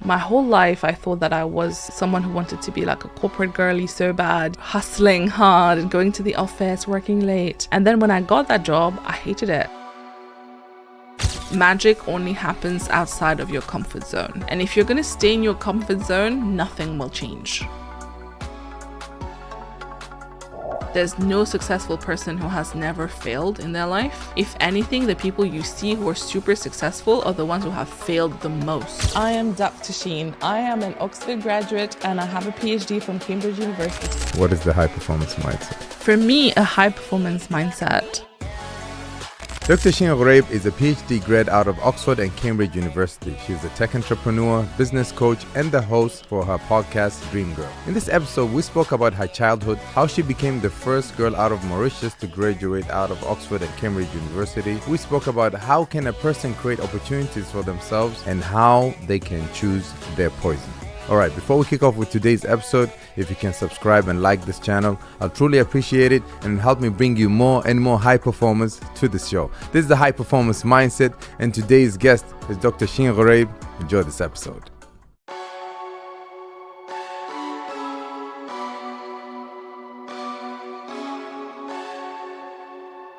My whole life, I thought that I was someone who wanted to be like a corporate girly so bad, hustling hard and going to the office, working late. And then when I got that job, I hated it. Magic only happens outside of your comfort zone. And if you're going to stay in your comfort zone, nothing will change. There's no successful person who has never failed in their life. If anything, the people you see who are super successful are the ones who have failed the most. I am Dr. Sheen. I am an Oxford graduate and I have a PhD from Cambridge University. What is the high performance mindset? For me, a high performance mindset. Dr. Sheen Gurrib is a PhD grad out of Oxford and Cambridge University. She is a tech entrepreneur, business coach, and the host for her podcast, Sheen Gurrib. In this episode, we spoke about her childhood, how she became the first girl out of Mauritius to graduate out of Oxford and Cambridge University. We spoke about how can a person create opportunities for themselves and how they can choose their poison. Alright, before we kick off with today's episode, if you can subscribe and like this channel, I'll truly appreciate it and help me bring you more and more high performers to the show. This is the High Performance Mindset and today's guest is Dr. Sheen Gurrib. Enjoy this episode.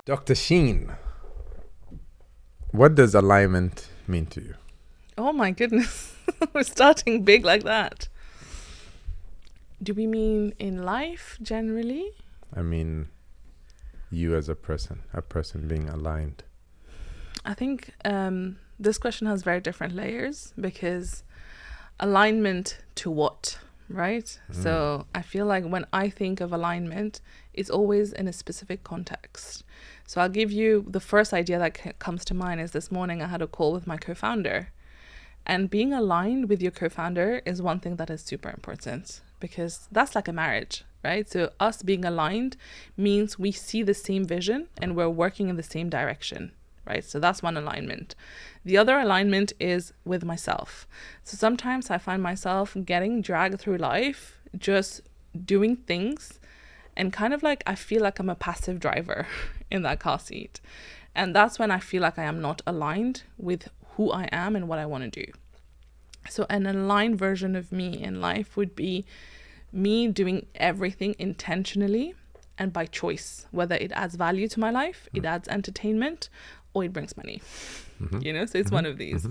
Dr. Sheen, what does alignment mean to you? Oh my goodness. We're starting big like that. Do we mean in life generally? I mean, you as a person being aligned. I think this question has very different layers because alignment to what, right? So I feel like when I think of alignment, it's always in a specific context. So I'll give you the first idea that comes to mind is this morning I had a call with my co-founder. And being aligned with your co-founder is one thing that is super important because that's like a marriage, right? So us being aligned means we see the same vision and we're working in the same direction, right? So that's one alignment. The other alignment is with myself. So sometimes I find myself getting dragged through life, just doing things and kind of like I feel like I'm a passive driver in that car seat. And that's when I feel like I am not aligned with who I am and what I want to do. So an aligned version of me in life would be me doing everything intentionally and by choice, whether it adds value to my life, it adds entertainment, or it brings money. So it's one of these.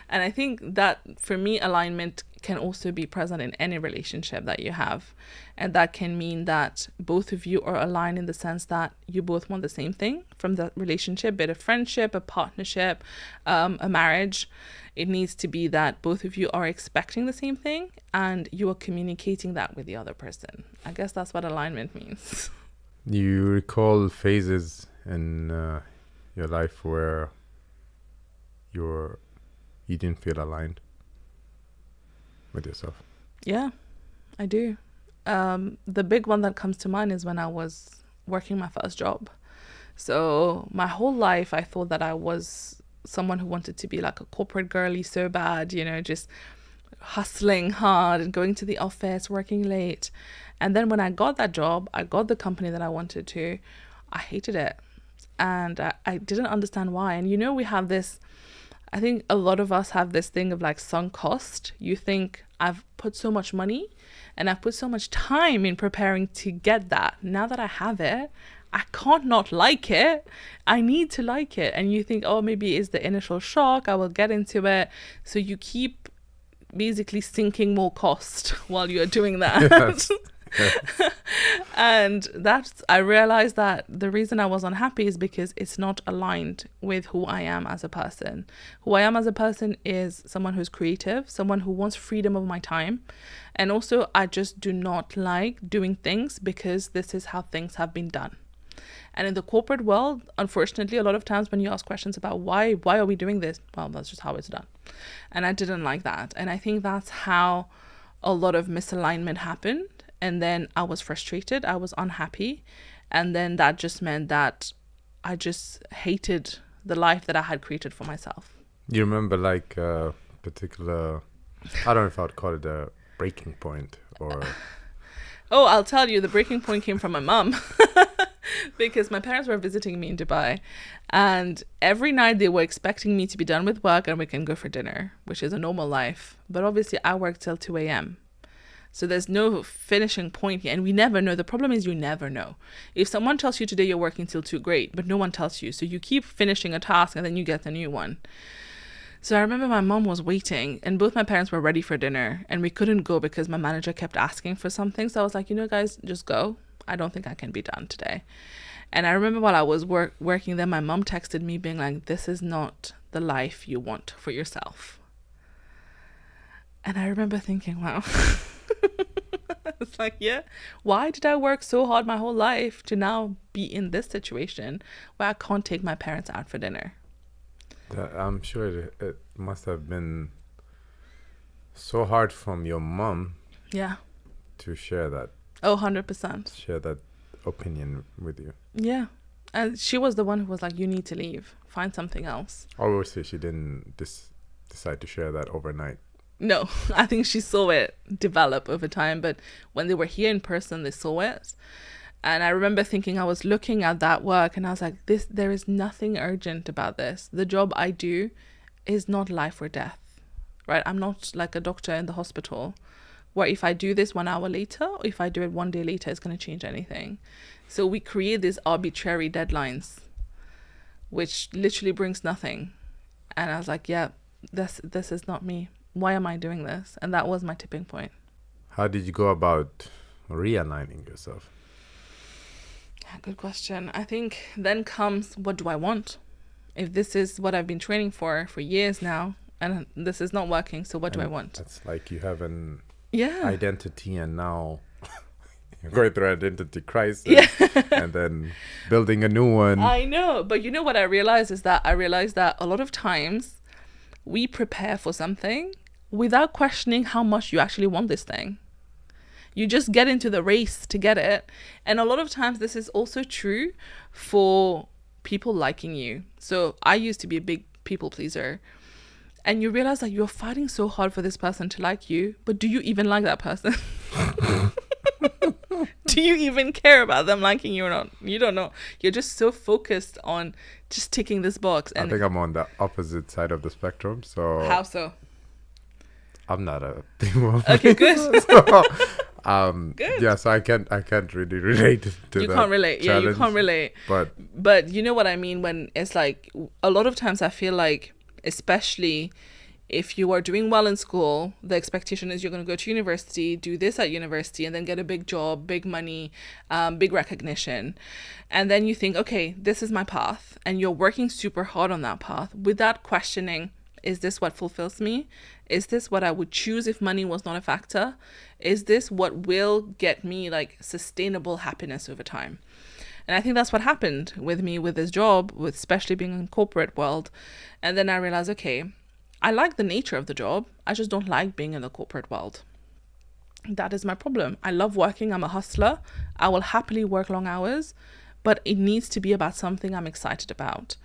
And I think that for me, alignment can also be present in any relationship that you have. And that can mean that both of you are aligned in the sense that you both want the same thing from the relationship, be it a friendship, a partnership, a marriage. It needs to be that both of you are expecting the same thing and you are communicating that with the other person. I guess that's what alignment means. You recall phases in your life where you didn't feel aligned with yourself? Yeah, I do. The big one that comes to mind is when I was working my first job. So my whole life, I thought that I was someone who wanted to be like a corporate girly so bad, just hustling hard and going to the office, working late. And then when I got that job, I got the company that I wanted to, I hated it. And I didn't understand why. And we have this, I think a lot of us have this thing of like sunk cost. You think I've put so much money and I've put so much time in preparing to get that. Now that I have it, I can't not like it. I need to like it. And you think, oh, maybe it's the initial shock. I will get into it. So you keep basically sinking more cost while you're doing that. Yes. And I realized that the reason I was unhappy is because it's not aligned with who I am as a person. Who I am as a person is someone who's creative, someone who wants freedom of my time. And also I just do not like doing things because this is how things have been done. And in the corporate world, unfortunately, a lot of times when you ask questions about why are we doing this? Well, that's just how it's done. And I didn't like that. And I think that's how a lot of misalignment happened. And then I was frustrated. I was unhappy. And then that just meant that I just hated the life that I had created for myself. You remember like a particular, I don't know if I would call it a breaking point or... Oh, I'll tell you, the breaking point came from my mum. Because my parents were visiting me in Dubai, and every night they were expecting me to be done with work and we can go for dinner, which is a normal life. But obviously I work till 2 a.m. So there's no finishing point here, and we never know. The problem is you never know. If someone tells you today you're working till 2, great, but no one tells you. So you keep finishing a task and then you get a new one. So I remember my mom was waiting and both my parents were ready for dinner and we couldn't go because my manager kept asking for something. So I was like, guys, just go. I don't think I can be done today. And I remember while I was working there, my mom texted me being like, this is not the life you want for yourself. And I remember thinking, wow. It's like, yeah, why did I work so hard my whole life to now be in this situation where I can't take my parents out for dinner? I'm sure it must have been so hard from your mom. Yeah. To share that. Oh, 100%. Share that opinion with you. Yeah. And she was the one who was like, you need to leave. Find something else. Obviously, she didn't decide to share that overnight. No, I think she saw it develop over time. But when they were here in person, they saw it. And I remember thinking, I was looking at that work and I was like, there is nothing urgent about this. The job I do is not life or death, right? I'm not like a doctor in the hospital where if I do this 1 hour later, or if I do it 1 day later, it's going to change anything. So we create these arbitrary deadlines, which literally brings nothing. And I was like, yeah, this is not me. Why am I doing this? And that was my tipping point. How did you go about realigning yourself? Good question. I think then comes, what do I want? If this is what I've been training for years now, and this is not working, so what do I want? It's like you have an yeah. identity and now you're going through identity crisis yeah. and then building a new one. I know, but what I realized is that a lot of times we prepare for something without questioning how much you actually want this thing. You just get into the race to get it. And a lot of times this is also true for people liking you. So I used to be a big people pleaser. And you realize that you're fighting so hard for this person to like you, but do you even like that person? Do you even care about them liking you or not? You don't know. You're just so focused on just ticking this box. And I think I'm on the opposite side of the spectrum. So how so? I'm not a people. Okay, good. Good. Yeah, so I can't really relate to that. You can't relate. Challenge, yeah, you can't relate. But you know what I mean when it's like a lot of times I feel like, especially if you are doing well in school, the expectation is you're going to go to university, do this at university, and then get a big job, big money, big recognition. And then you think, okay, this is my path. And you're working super hard on that path without questioning, is this what fulfills me? Is this what I would choose if money was not a factor? Is this what will get me like sustainable happiness over time? And I think that's what happened with me with this job, with especially being in corporate world. And then I realized, okay, I like the nature of the job. I just don't like being in the corporate world. That is my problem. I love working. I'm a hustler. I will happily work long hours, but it needs to be about something I'm excited about.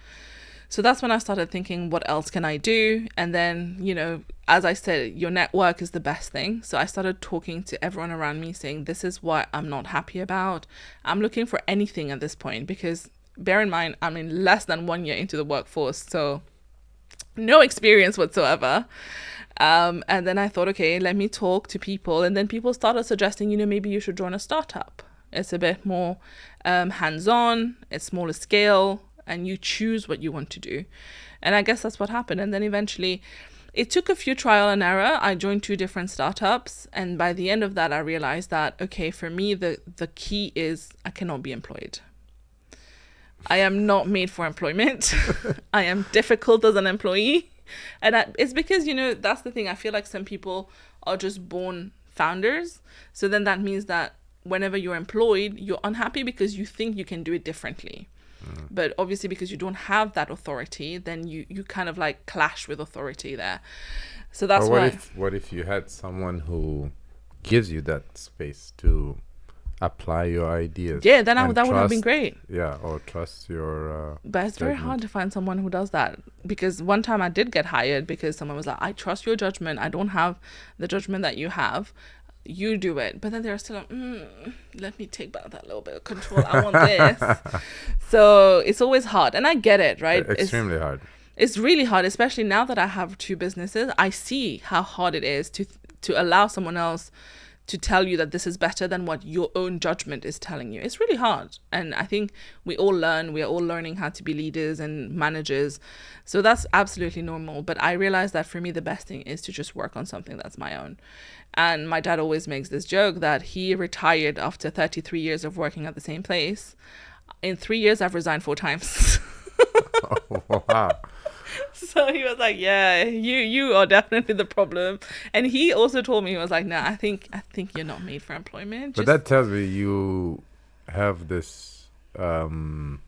So that's when I started thinking, what else can I do? And then, as I said, your network is the best thing. So I started talking to everyone around me saying, this is what I'm not happy about. I'm looking for anything at this point because bear in mind, I'm in less than 1 year into the workforce. So no experience whatsoever. And then I thought, okay, let me talk to people. And then people started suggesting, maybe you should join a startup. It's a bit more hands-on, it's smaller scale, and you choose what you want to do. And I guess that's what happened. And then eventually it took a few trial and error. I joined 2 different startups. And by the end of that, I realized that, okay, for me, the key is I cannot be employed. I am not made for employment. I am difficult as an employee. And it's because, that's the thing. I feel like some people are just born founders. So then that means that whenever you're employed, you're unhappy because you think you can do it differently. But obviously because you don't have that authority, then you kind of like clash with authority there. So that's why. What if you had someone who gives you that space to apply your ideas? Yeah, then that would have been great. Yeah, or trust your but it's very hard to find someone who does that, because one time I did get hired because someone was like, I trust your judgment. I don't have the judgment that you have. you do it. But then they're still like, let me take back that little bit of control. I want this. So it's always hard. And I get it, right? Extremely hard. It's really hard, especially now that I have 2 businesses. I see how hard it is to allow someone else to tell you that this is better than what your own judgment is telling you. It's really hard. And I think we are all learning how to be leaders and managers. So that's absolutely normal. But I realized that for me, the best thing is to just work on something that's my own. And my dad always makes this joke that he retired after 33 years of working at the same place. In 3 years, I've resigned 4 times. Oh, wow. So he was like, yeah, you are definitely the problem. And he also told me, he was like, nah, I think you're not made for employment. But that tells me you have this, wouldn't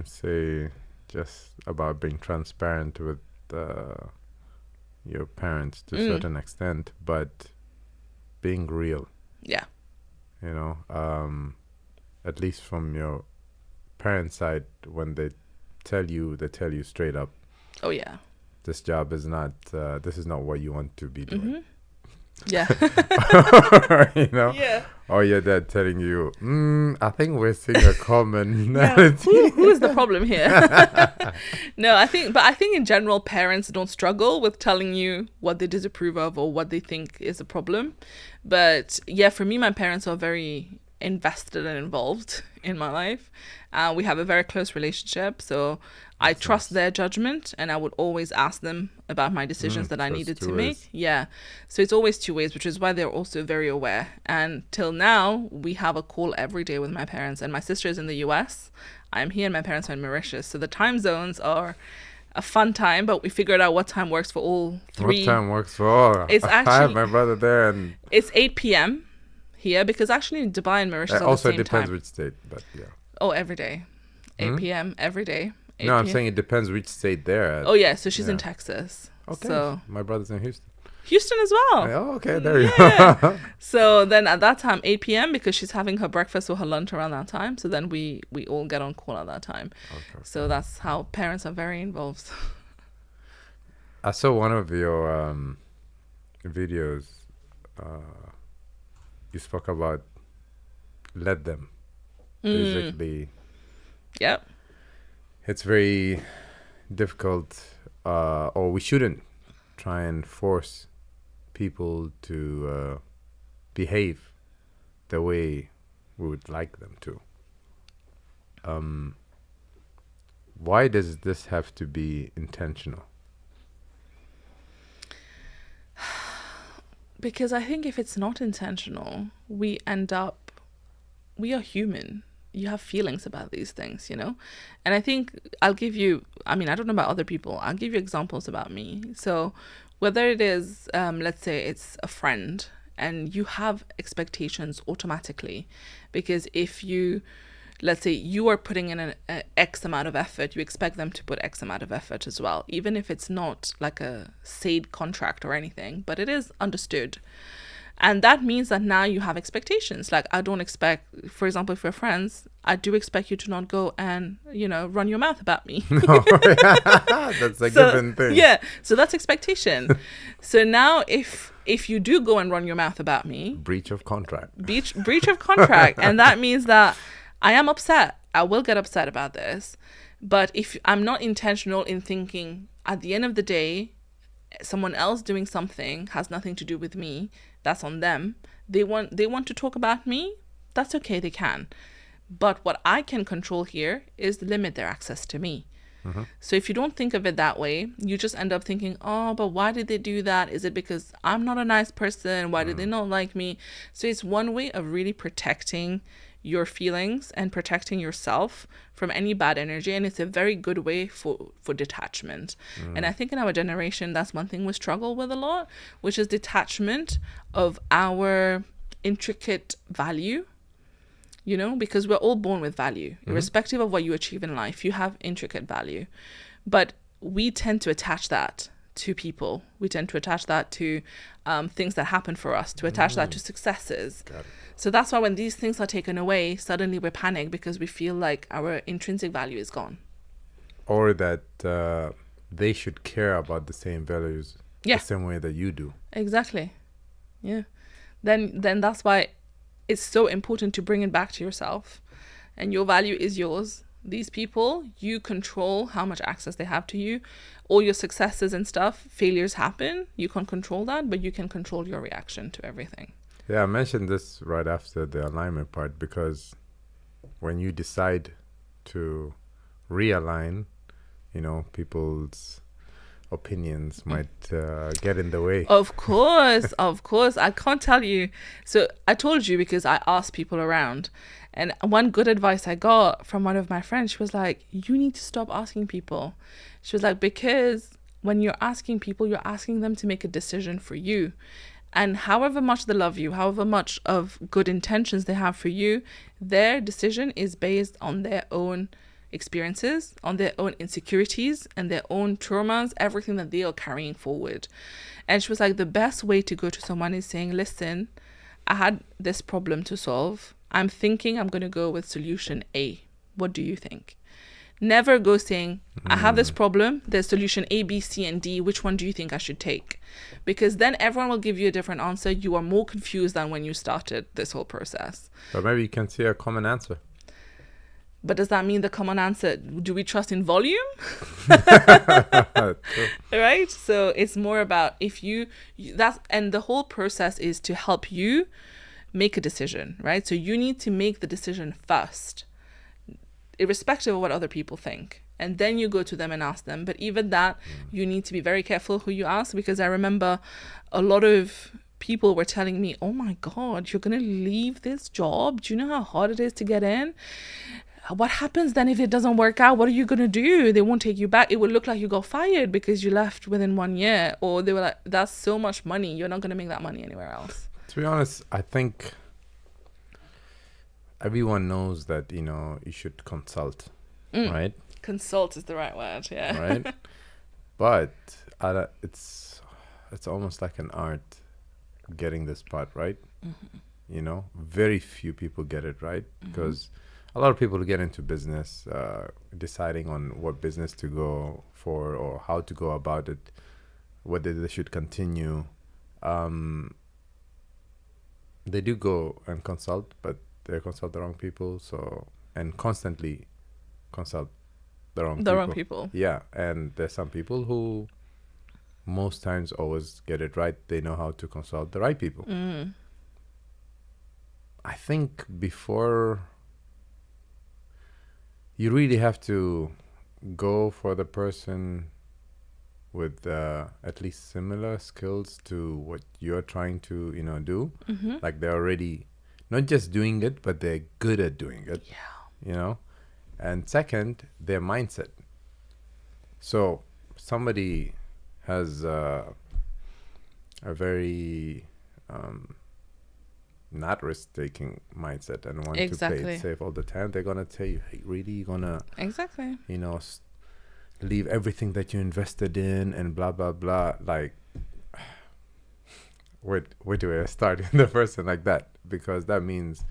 say just about being transparent with your parents to a certain extent, but being real. Yeah. You know, at least from your parents' side, when they tell you straight up, oh yeah, this job is not this is not what you want to be doing. Yeah. You know, yeah. Or your dad telling you, I think we're seeing a commonality. Who is the problem here? No, I think in general, parents don't struggle with telling you what they disapprove of or what they think is a problem. But yeah, for me, my parents are very invested and involved in my life. We have a very close relationship, so I trust their judgment, and I would always ask them about my decisions that I needed to make. Yeah, so it's always 2 ways, which is why they're also very aware. And till now, we have a call every day with my parents, and my sister is in the US. I'm here, and my parents are in Mauritius. So the time zones are a fun time, but we figured out what time works for all 3. What time works for all? It's actually, I have my brother there, and it's 8 p.m. here, because actually in Dubai and Mauritius are also the same depends time. which state, but yeah. Oh, every day. 8 p.m. every day. No, I'm saying it depends which state they're at. Oh, yeah. So she's in Texas. Okay. So my brother's in Houston. Houston as well. Oh, okay. There you go. So then at that time, 8 p.m., because she's having her breakfast or her lunch around that time. So then we all get on call at that time. Okay. So that's how parents are very involved. I saw one of your videos. You spoke about let them. Basically. Yep. It's very difficult, or we shouldn't try and force people to behave the way we would like them to. Why does this have to be intentional? Because I think if it's not intentional, we are human. You have feelings about these things, you know? And I think I don't know about other people. I'll give you examples about me. So whether it is, let's say it's a friend, and you have expectations automatically, because if let's say you are putting in an X amount of effort, you expect them to put X amount of effort as well, even if it's not like a SAID contract or anything, but it is understood. And that means that now you have expectations. Like, I don't expect, for example, if we're friends, I do expect you to not go and, run your mouth about me. No, that's a given thing. Yeah, so that's expectation. So now if you do go and run your mouth about me... Breach of contract. Breach of contract. And that means that I am upset. I will get upset about this. But if I'm not intentional in thinking, at the end of the day, someone else doing something has nothing to do with me, that's on them. They want to talk about me, that's okay, they can. But what I can control here is limit their access to me. Mm-hmm. So if you don't think of it that way, you just end up thinking, oh, but why did they do that? Is it because I'm not a nice person? Why did they not like me? So it's one way of really protecting your feelings and protecting yourself from any bad energy, and it's a very good way for detachment. And I think in our generation, that's one thing we struggle with a lot, which is detachment of our intricate value, because we're all born with value. Irrespective of what you achieve in life, you have intricate value, but we tend to attach that to people. We tend to attach that to things that happen for us, to attach that to successes. So that's why when these things are taken away, suddenly we panic because we feel like our intrinsic value is gone. Or that they should care about the same values Yeah. the same way that you do. Exactly. Yeah. Then that's why it's so important to bring it back to yourself. And your value is yours. These people, you control how much access they have to you. All your successes and stuff, failures happen. You can't control that, but you can control your reaction to everything. Yeah, I mentioned this right after the alignment part, because when you decide to realign, people's opinions might get in the way. Of course. I can't tell you. So I told you because I asked people around. And one good advice I got from one of my friends, she was like, you need to stop asking people. She was like, because when you're asking people, you're asking them to make a decision for you. And however much they love you, however much of good intentions they have for you, their decision is based on their own experiences, on their own insecurities and their own traumas, everything that they are carrying forward. And she was like, the best way to go to someone is saying, listen, I had this problem to solve. I'm thinking I'm going to go with solution A. What do you think? Never go saying, I have this problem. There's solution A, B, C, and D. Which one do you think I should take? Because then everyone will give you a different answer. You are more confused than when you started this whole process. But maybe you can see a common answer. But does that mean the common answer, do we trust in volume? Right? So it's more about and the whole process is to help you make a decision, right? So you need to make the decision first, irrespective of what other people think. And then you go to them and ask them. But even that, you need to be very careful who you ask, because I remember a lot of people were telling me, oh my God, you're going to leave this job? Do you know how hard it is to get in? What happens then if it doesn't work out? What are you going to do? They won't take you back. It would look like you got fired because you left within 1 year. Or they were like, that's so much money. You're not going to make that money anywhere else. To be honest, I think everyone knows that, you should consult, right? Consult is the right word, yeah. Right? But it's almost like an art getting this part right. Very few people get it right, because a lot of people get into business, deciding on what business to go for or how to go about it, whether they should continue. They do go and consult, but they consult the wrong people. And constantly consult the wrong people. Yeah, and there's some people who most times always get it right. They know how to consult the right people. I think before, you really have to go for the person with at least similar skills to what you're trying to do. Like they're already not just doing it, but they're good at doing it. And second, their mindset. So somebody has a very not risk-taking mindset and want to play it safe all the time, they're gonna tell you, hey, really, you're gonna leave everything that you invested in and blah blah blah. Like, where do I start in the person like that? Because that means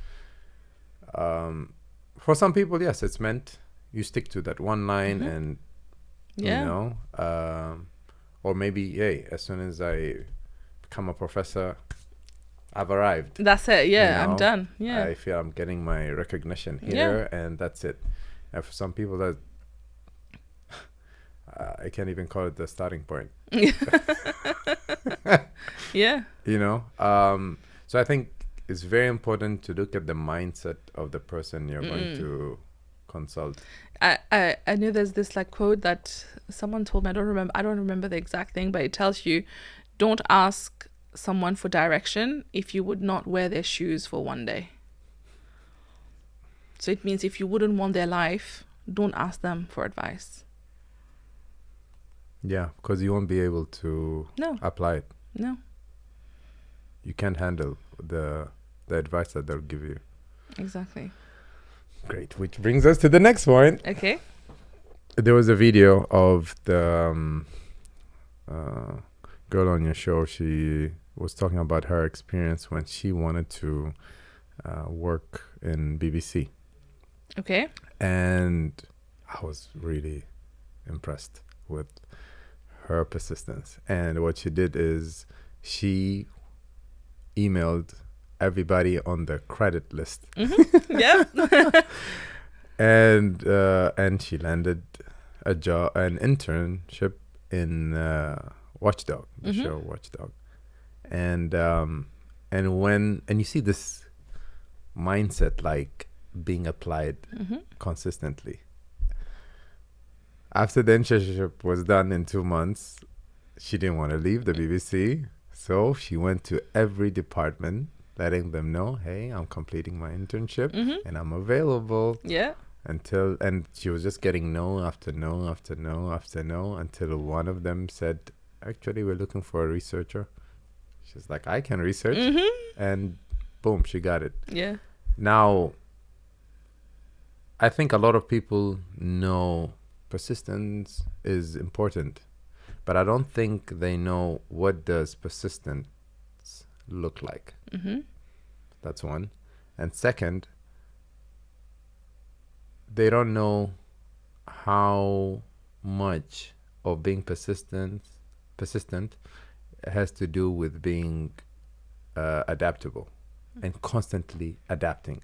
for some people, yes, it's meant you stick to that one line and or maybe, hey, as soon as I become a professor, I've arrived. That's it. Yeah, I'm done. Yeah, I feel I'm getting my recognition here, and that's it. And for some people, that I can't even call it the starting point. Yeah. So I think it's very important to look at the mindset of the person you're going to consult. I know there's this like quote that someone told me. I don't remember the exact thing, but it tells you, don't ask someone for direction if you would not wear their shoes for one day. So it means if you wouldn't want their life, don't ask them for advice. Yeah, because you won't be able to apply it. No. You can't handle the advice that they'll give you. Exactly. Great, which brings us to the next point. Okay. There was a video of the girl on your show. She was talking about her experience when she wanted to work in BBC. Okay. And I was really impressed with her persistence. And what she did is she emailed everybody on the credit list. Yeah. And she landed an internship in Watchdog, the show Watchdog. And you see this mindset like being applied consistently. After the internship was done in 2 months, she didn't want to leave the BBC, so she went to every department, letting them know, hey, I'm completing my internship and I'm available. Yeah. And she was just getting no after no after no after no until one of them said, actually, we're looking for a researcher. She's like, I can research. And boom, she got it. Yeah. Now, I think a lot of people know persistence is important, but I don't think they know what does persistence look like. That's one. And second, they don't know how much of being persistent has to do with being adaptable and constantly adapting.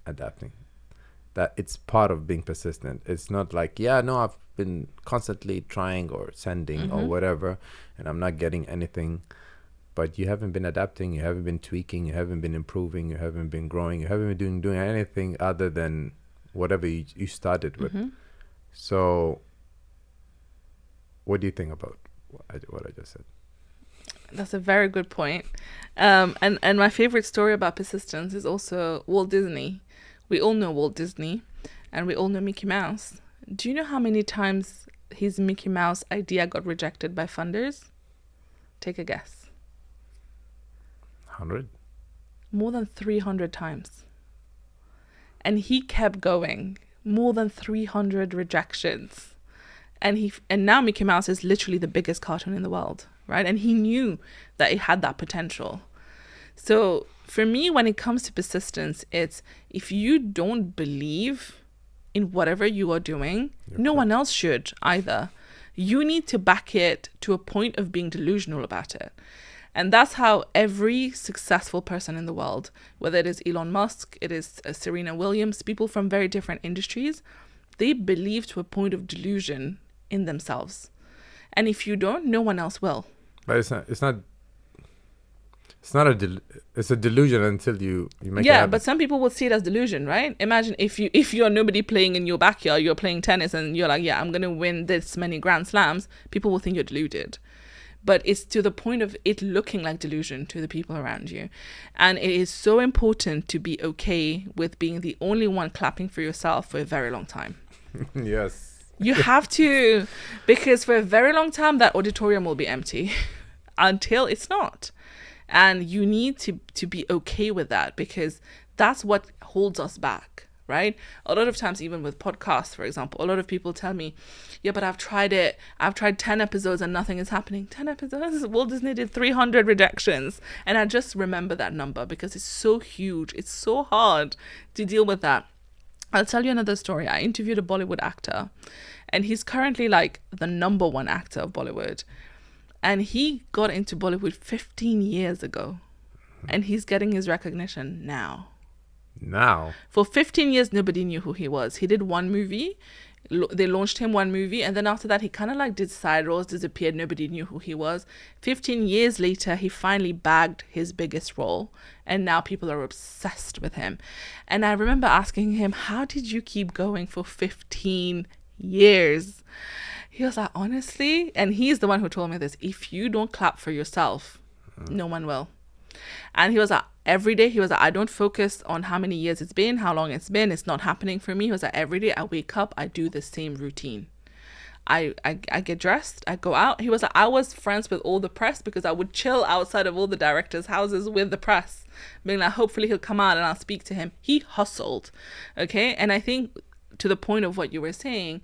That it's part of being persistent. It's not like, yeah, no, I've been constantly trying or sending or whatever, and I'm not getting anything. But you haven't been adapting, you haven't been tweaking, you haven't been improving, you haven't been growing, you haven't been doing anything other than whatever you started with. So what do you think about what I just said? That's a very good point. And my favorite story about persistence is also Walt Disney. We all know Walt Disney, and we all know Mickey Mouse. Do you know how many times his Mickey Mouse idea got rejected by funders? Take a guess. 100? More than 300 times. And he kept going. More than 300 rejections. And now Mickey Mouse is literally the biggest cartoon in the world, right? And he knew that it had that potential. So for me, when it comes to persistence, it's if you don't believe in whatever you are doing, no one else should either. You need to back it to a point of being delusional about it. And that's how every successful person in the world, whether it is Elon Musk, it is Serena Williams, people from very different industries, they believe to a point of delusion in themselves. And if you don't, no one else will. But it's a delusion until you make it happen. But some people will see it as delusion, right? Imagine if you're nobody playing in your backyard, you're playing tennis and you're like, yeah, I'm going to win this many Grand Slams. People will think you're deluded. But it's to the point of it looking like delusion to the people around you. And it is so important to be okay with being the only one clapping for yourself for a very long time. Yes. You have to, because for a very long time, that auditorium will be empty until it's not. And you need to be okay with that, because that's what holds us back, right? A lot of times, even with podcasts, for example, a lot of people tell me, yeah, but I've tried it. I've tried 10 episodes and nothing is happening. 10 episodes? Walt Disney did 300 rejections. And I just remember that number because it's so huge. It's so hard to deal with that. I'll tell you another story. I interviewed a Bollywood actor, and he's currently like the #1 actor of Bollywood. And he got into Bollywood 15 years ago, and he's getting his recognition now. For 15 years, nobody knew who he was. He did one movie. They launched him one movie, and then after that, he kind of like did side roles, disappeared. Nobody knew who he was. 15 years later, he finally bagged his biggest role, and now people are obsessed with him. And I remember asking him, how did you keep going for 15 years? He was like, honestly, and he's the one who told me this, if you don't clap for yourself, no one will. And he was like, every day, he was like, I don't focus on how many years it's been, how long it's been. It's not happening for me. He was like, every day I wake up, I do the same routine. I get dressed, I go out. He was like, I was friends with all the press because I would chill outside of all the directors' houses with the press, being like, hopefully he'll come out and I'll speak to him. He hustled. Okay. And I think to the point of what you were saying,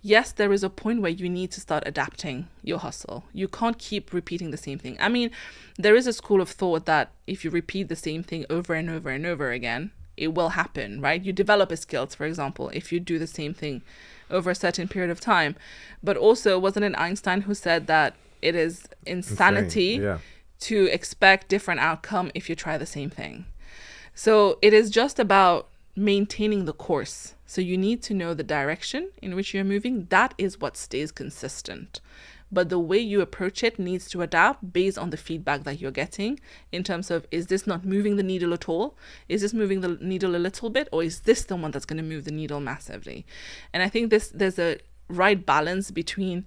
yes, there is a point where you need to start adapting your hustle. You can't keep repeating the same thing. I mean, there is a school of thought that if you repeat the same thing over and over and over again, it will happen, right? You develop a skills, for example, if you do the same thing over a certain period of time. But also, wasn't it Einstein who said that it is insanity Insane. Yeah. to expect different outcome if you try the same thing. So it is just about maintaining the course. So you need to know the direction in which you're moving. That is what stays consistent. But the way you approach it needs to adapt based on the feedback that you're getting in terms of, is this not moving the needle at all? Is this moving the needle a little bit? Or is this the one that's going to move the needle massively? And I think there's a right balance between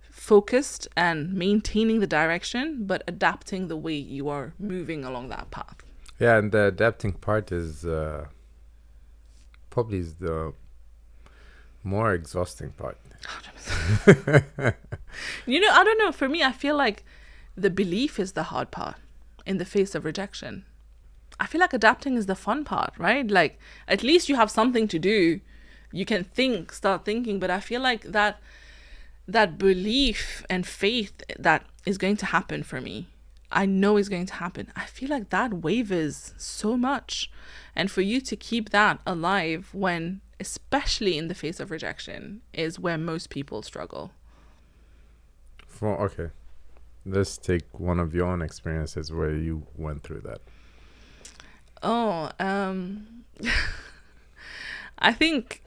focused and maintaining the direction, but adapting the way you are moving along that path. Yeah, and the adapting part is probably is the more exhausting part. 100%. I don't know. For me, I feel like the belief is the hard part in the face of rejection. I feel like adapting is the fun part, right? Like, at least you have something to do. You can start thinking. But I feel like that belief and faith that is going to happen for me, I know is going to happen. I feel like that wavers so much. And for you to keep that alive when, especially in the face of rejection, is where most people struggle. Okay, let's take one of your own experiences where you went through that. I think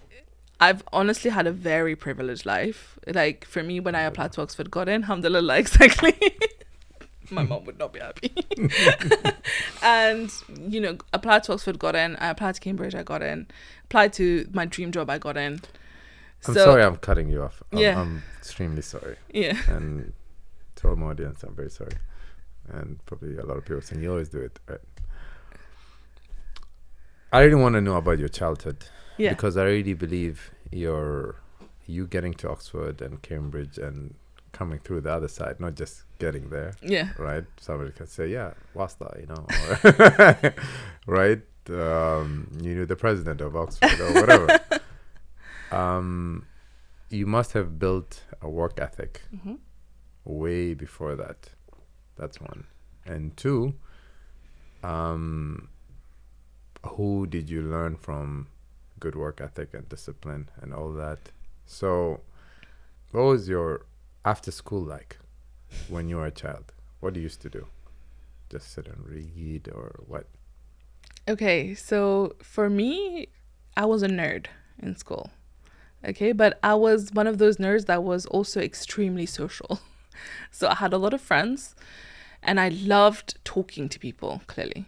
I've honestly had a very privileged life. Like, for me, when I applied to Oxford, got in, alhamdulillah, exactly. My mom would not be happy. And, applied to Oxford, got in. I applied to Cambridge, I got in. Applied to my dream job, I got in. I'm sorry I'm cutting you off. Yeah. I'm extremely sorry. Yeah. And to our audience, I'm very sorry. And probably a lot of people saying, you always do it, right? I really want to know about your childhood. Yeah. Because I really believe you getting to Oxford and Cambridge and coming through the other side, not just getting there. Yeah. Right? Somebody can say, yeah, wasta, or right? You knew the president of Oxford or whatever. You must have built a work ethic way before that. That's one. And two, who did you learn from good work ethic and discipline and all that? So what was your after school like when you were a child? What do you used to do? Just sit and read or what? Okay, so for me, I was a nerd in school. Okay, but I was one of those nerds that was also extremely social. So I had a lot of friends and I loved talking to people, clearly.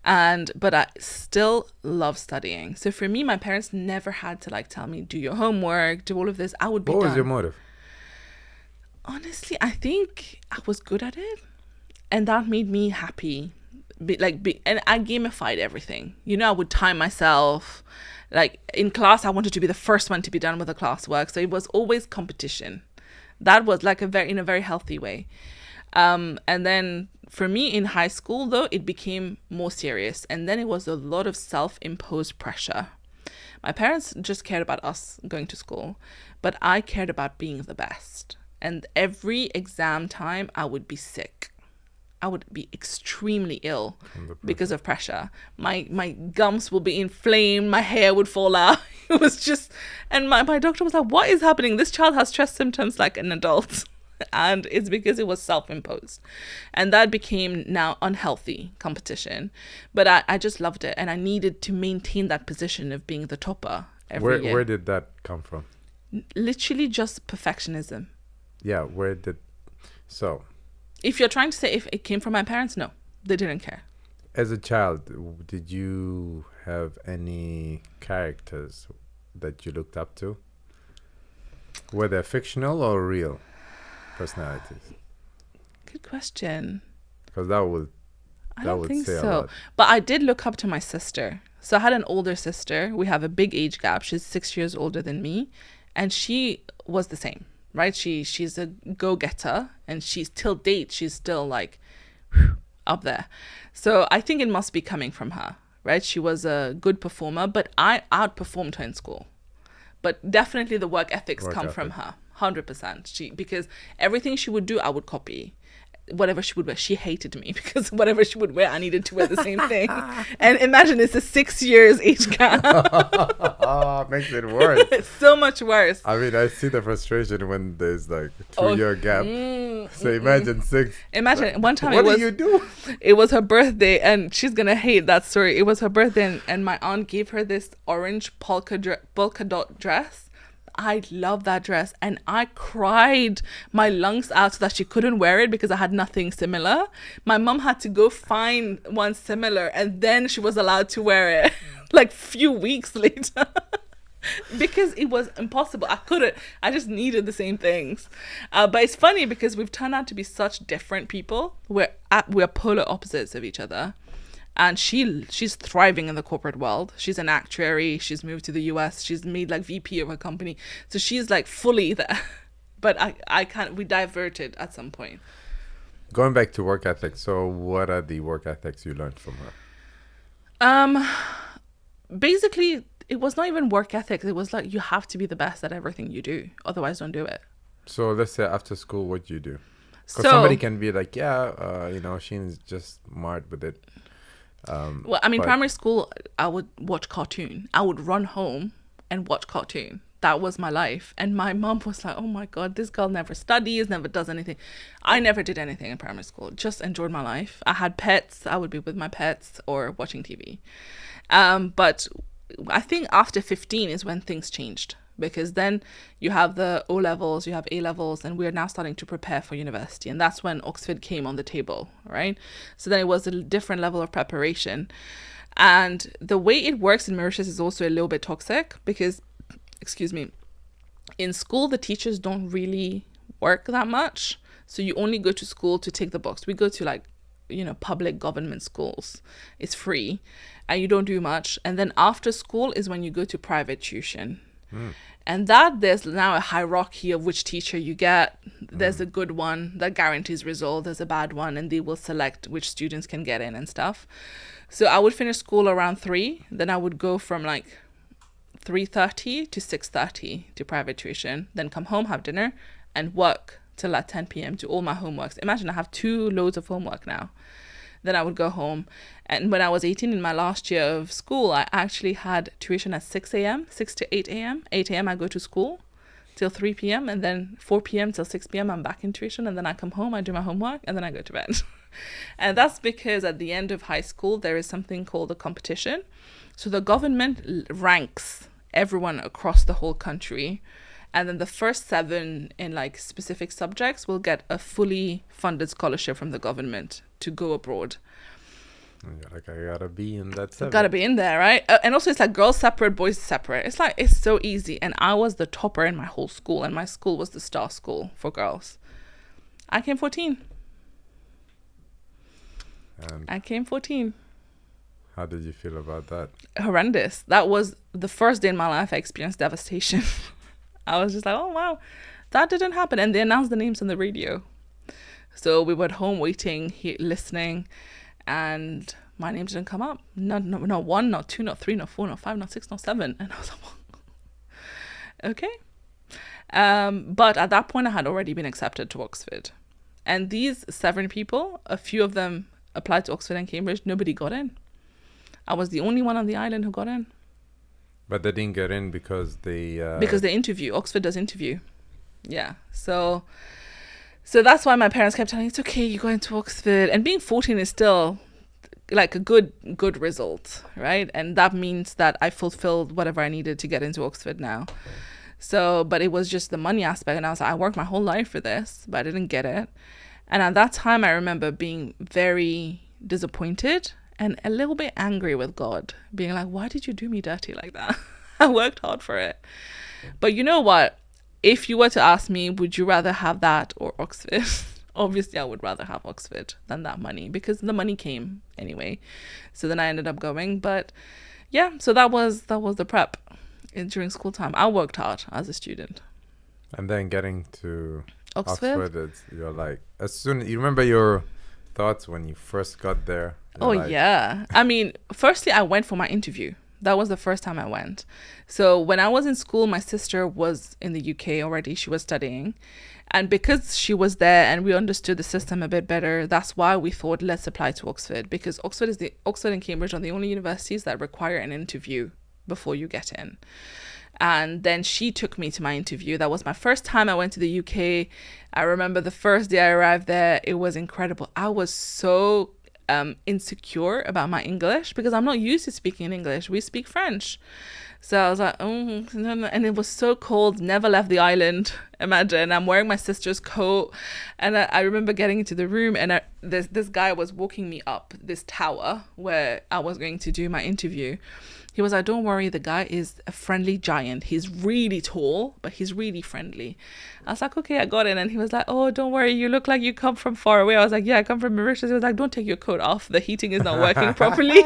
But I still love studying. So for me, my parents never had to tell me, do your homework, do all of this. I would be done. What was your motive? Honestly, I think I was good at it. And that made me happy. And I gamified everything. I would time myself. Like, in class, I wanted to be the first one to be done with the classwork. So it was always competition. That was in a very healthy way. And then for me in high school, though, it became more serious. And then it was a lot of self-imposed pressure. My parents just cared about us going to school, but I cared about being the best. And every exam time, I would be sick. I would be extremely ill because of pressure. My gums will be inflamed. My hair would fall out. It was just, and my doctor was like, what is happening? This child has stress symptoms like an adult. And it's because it was self-imposed. And that became now unhealthy competition. But I just loved it. And I needed to maintain that position of being the topper every year. Where did that come from? Literally just perfectionism. Yeah, so... If you're trying to say if it came from my parents, no, they didn't care. As a child, did you have any characters that you looked up to? Were they fictional or real personalities? Good question. Because that would I don't think say a so. lot. But I did look up to my sister. So I had an older sister. We have a big age gap. She's 6 years older than me. And she was the same. Right, she's a go-getter, and she's till date she's still up there. So I think it must be coming from her, right? She was a good performer, but I outperformed her in school. But definitely the work ethics come from her, 100%. Because everything she would do, I would copy. Whatever she would wear, she hated me because whatever she would wear, I needed to wear the same thing. And imagine it's a 6 years age gap. Makes it worse. It's so much worse. I mean, I see the frustration when there's 2 year gap. So imagine 6. Imagine one time What do you do? it was her birthday, and she's gonna hate that story. It was her birthday, and my aunt gave her this orange polka dot dress. I love that dress, and I cried my lungs out so that she couldn't wear it because I had nothing similar. My mom had to go find one similar, and then she was allowed to wear it like few weeks later. Because it was impossible. I couldn't. I just needed the same things. But it's funny because we've turned out to be such different people. We're polar opposites of each other. And she's thriving in the corporate world. She's an actuary. She's moved to the US. She's made like VP of her company. So she's like fully there. But I can't. We diverted at some point. Going back to work ethics. So what are the work ethics you learned from her? Basically, it was not even work ethics. It was like, you have to be the best at everything you do. Otherwise, don't do it. So let's say after school, what do you do? Because So somebody can be like, Sheen's just smart with it. well, I mean, primary school, I would watch cartoon. I would run home and watch cartoon. That was my life. And my mom was like, oh my God, this girl never studies, never does anything. I never did anything in primary school. Just enjoyed my life. I had pets. I would be with my pets or watching TV. But I think after 15 is when things changed, because then you have the O levels, you have A levels, and we're now starting to prepare for university. And that's when Oxford came on the table, right? So then it was a different level of preparation. And the way it works in Mauritius is also a little bit toxic because, in school, the teachers don't really work that much. So you only go to school to take the books. We go to public government schools. It's free and you don't do much. And then after school is when you go to private tuition. And that there's now a hierarchy of which teacher you get. There's a good one that guarantees result. There's a bad one, and they will select which students can get in and stuff. So I would finish school around 3. Then I would go from 3:30 to 6:30 to private tuition. Then come home, have dinner, and work till 10 p.m. do all my homeworks. Imagine I have 2 loads of homework now. Then I would go home. And when I was 18 in my last year of school, I actually had tuition at 6 a.m., 6 to 8 a.m. 8 a.m. I go to school till 3 p.m. And then 4 p.m. till 6 p.m. I'm back in tuition. And then I come home, I do my homework, and then I go to bed. And that's because at the end of high school, there is something called a competition. So the government ranks everyone across the whole country. And then the first 7 in specific subjects will get a fully funded scholarship from the government to go abroad. I gotta be in that 7. Gotta be in there, right? And also it's girls separate, boys separate. It's so easy. And I was the topper in my whole school, and my school was the star school for girls. I came 14. And I came 14. how did you feel about that? Horrendous. That was the first day in my life I experienced devastation. I was just like, oh, wow, that didn't happen. And they announced the names on the radio. So we were at home waiting, listening, and my name didn't come up. Not 1, not 2, not 3, not 4, not 5, not 6, not 7. And I was like, okay. But at that point, I had already been accepted to Oxford. And these 7 people, a few of them applied to Oxford and Cambridge. Nobody got in. I was the only one on the island who got in. But they didn't get in because they... Because they interview. Oxford does interview. Yeah. So that's why my parents kept telling me, it's okay, you go into Oxford. And being 14 is still a good result, right? And that means that I fulfilled whatever I needed to get into Oxford now. So, but it was just the money aspect. And I was like, I worked my whole life for this, but I didn't get it. And at that time, I remember being very disappointed and a little bit angry with God, being like, why did you do me dirty like that? I worked hard for it. But you know what? If you were to ask me, would you rather have that or Oxford? Obviously, I would rather have Oxford than that money, because the money came anyway. So then I ended up going. But yeah, so that was the prep during school time. I worked hard as a student. And then getting to Oxford, you're like, as soon you remember your thoughts when you first got there? Oh, yeah. I mean, firstly, I went for my interview. That was the first time I went. So when I was in school, my sister was in the UK already. She was studying. And because she was there and we understood the system a bit better, that's why we thought, let's apply to Oxford. Because Oxford and Cambridge are the only universities that require an interview before you get in. And then she took me to my interview. That was my first time I went to the UK. I remember the first day I arrived there, it was incredible. I was so insecure about my English because I'm not used to speaking English. We speak French. So I was like, oh, no, no. And it was so cold, never left the island. Imagine, I'm wearing my sister's coat. And I remember getting into the room, and this guy was walking me up this tower where I was going to do my interview. He was like, don't worry, the guy is a friendly giant. He's really tall, but he's really friendly. I was like, okay, I got it. And he was like, oh, don't worry, you look like you come from far away. I was like, yeah, I come from Mauritius. He was like, don't take your coat off. The heating is not working properly.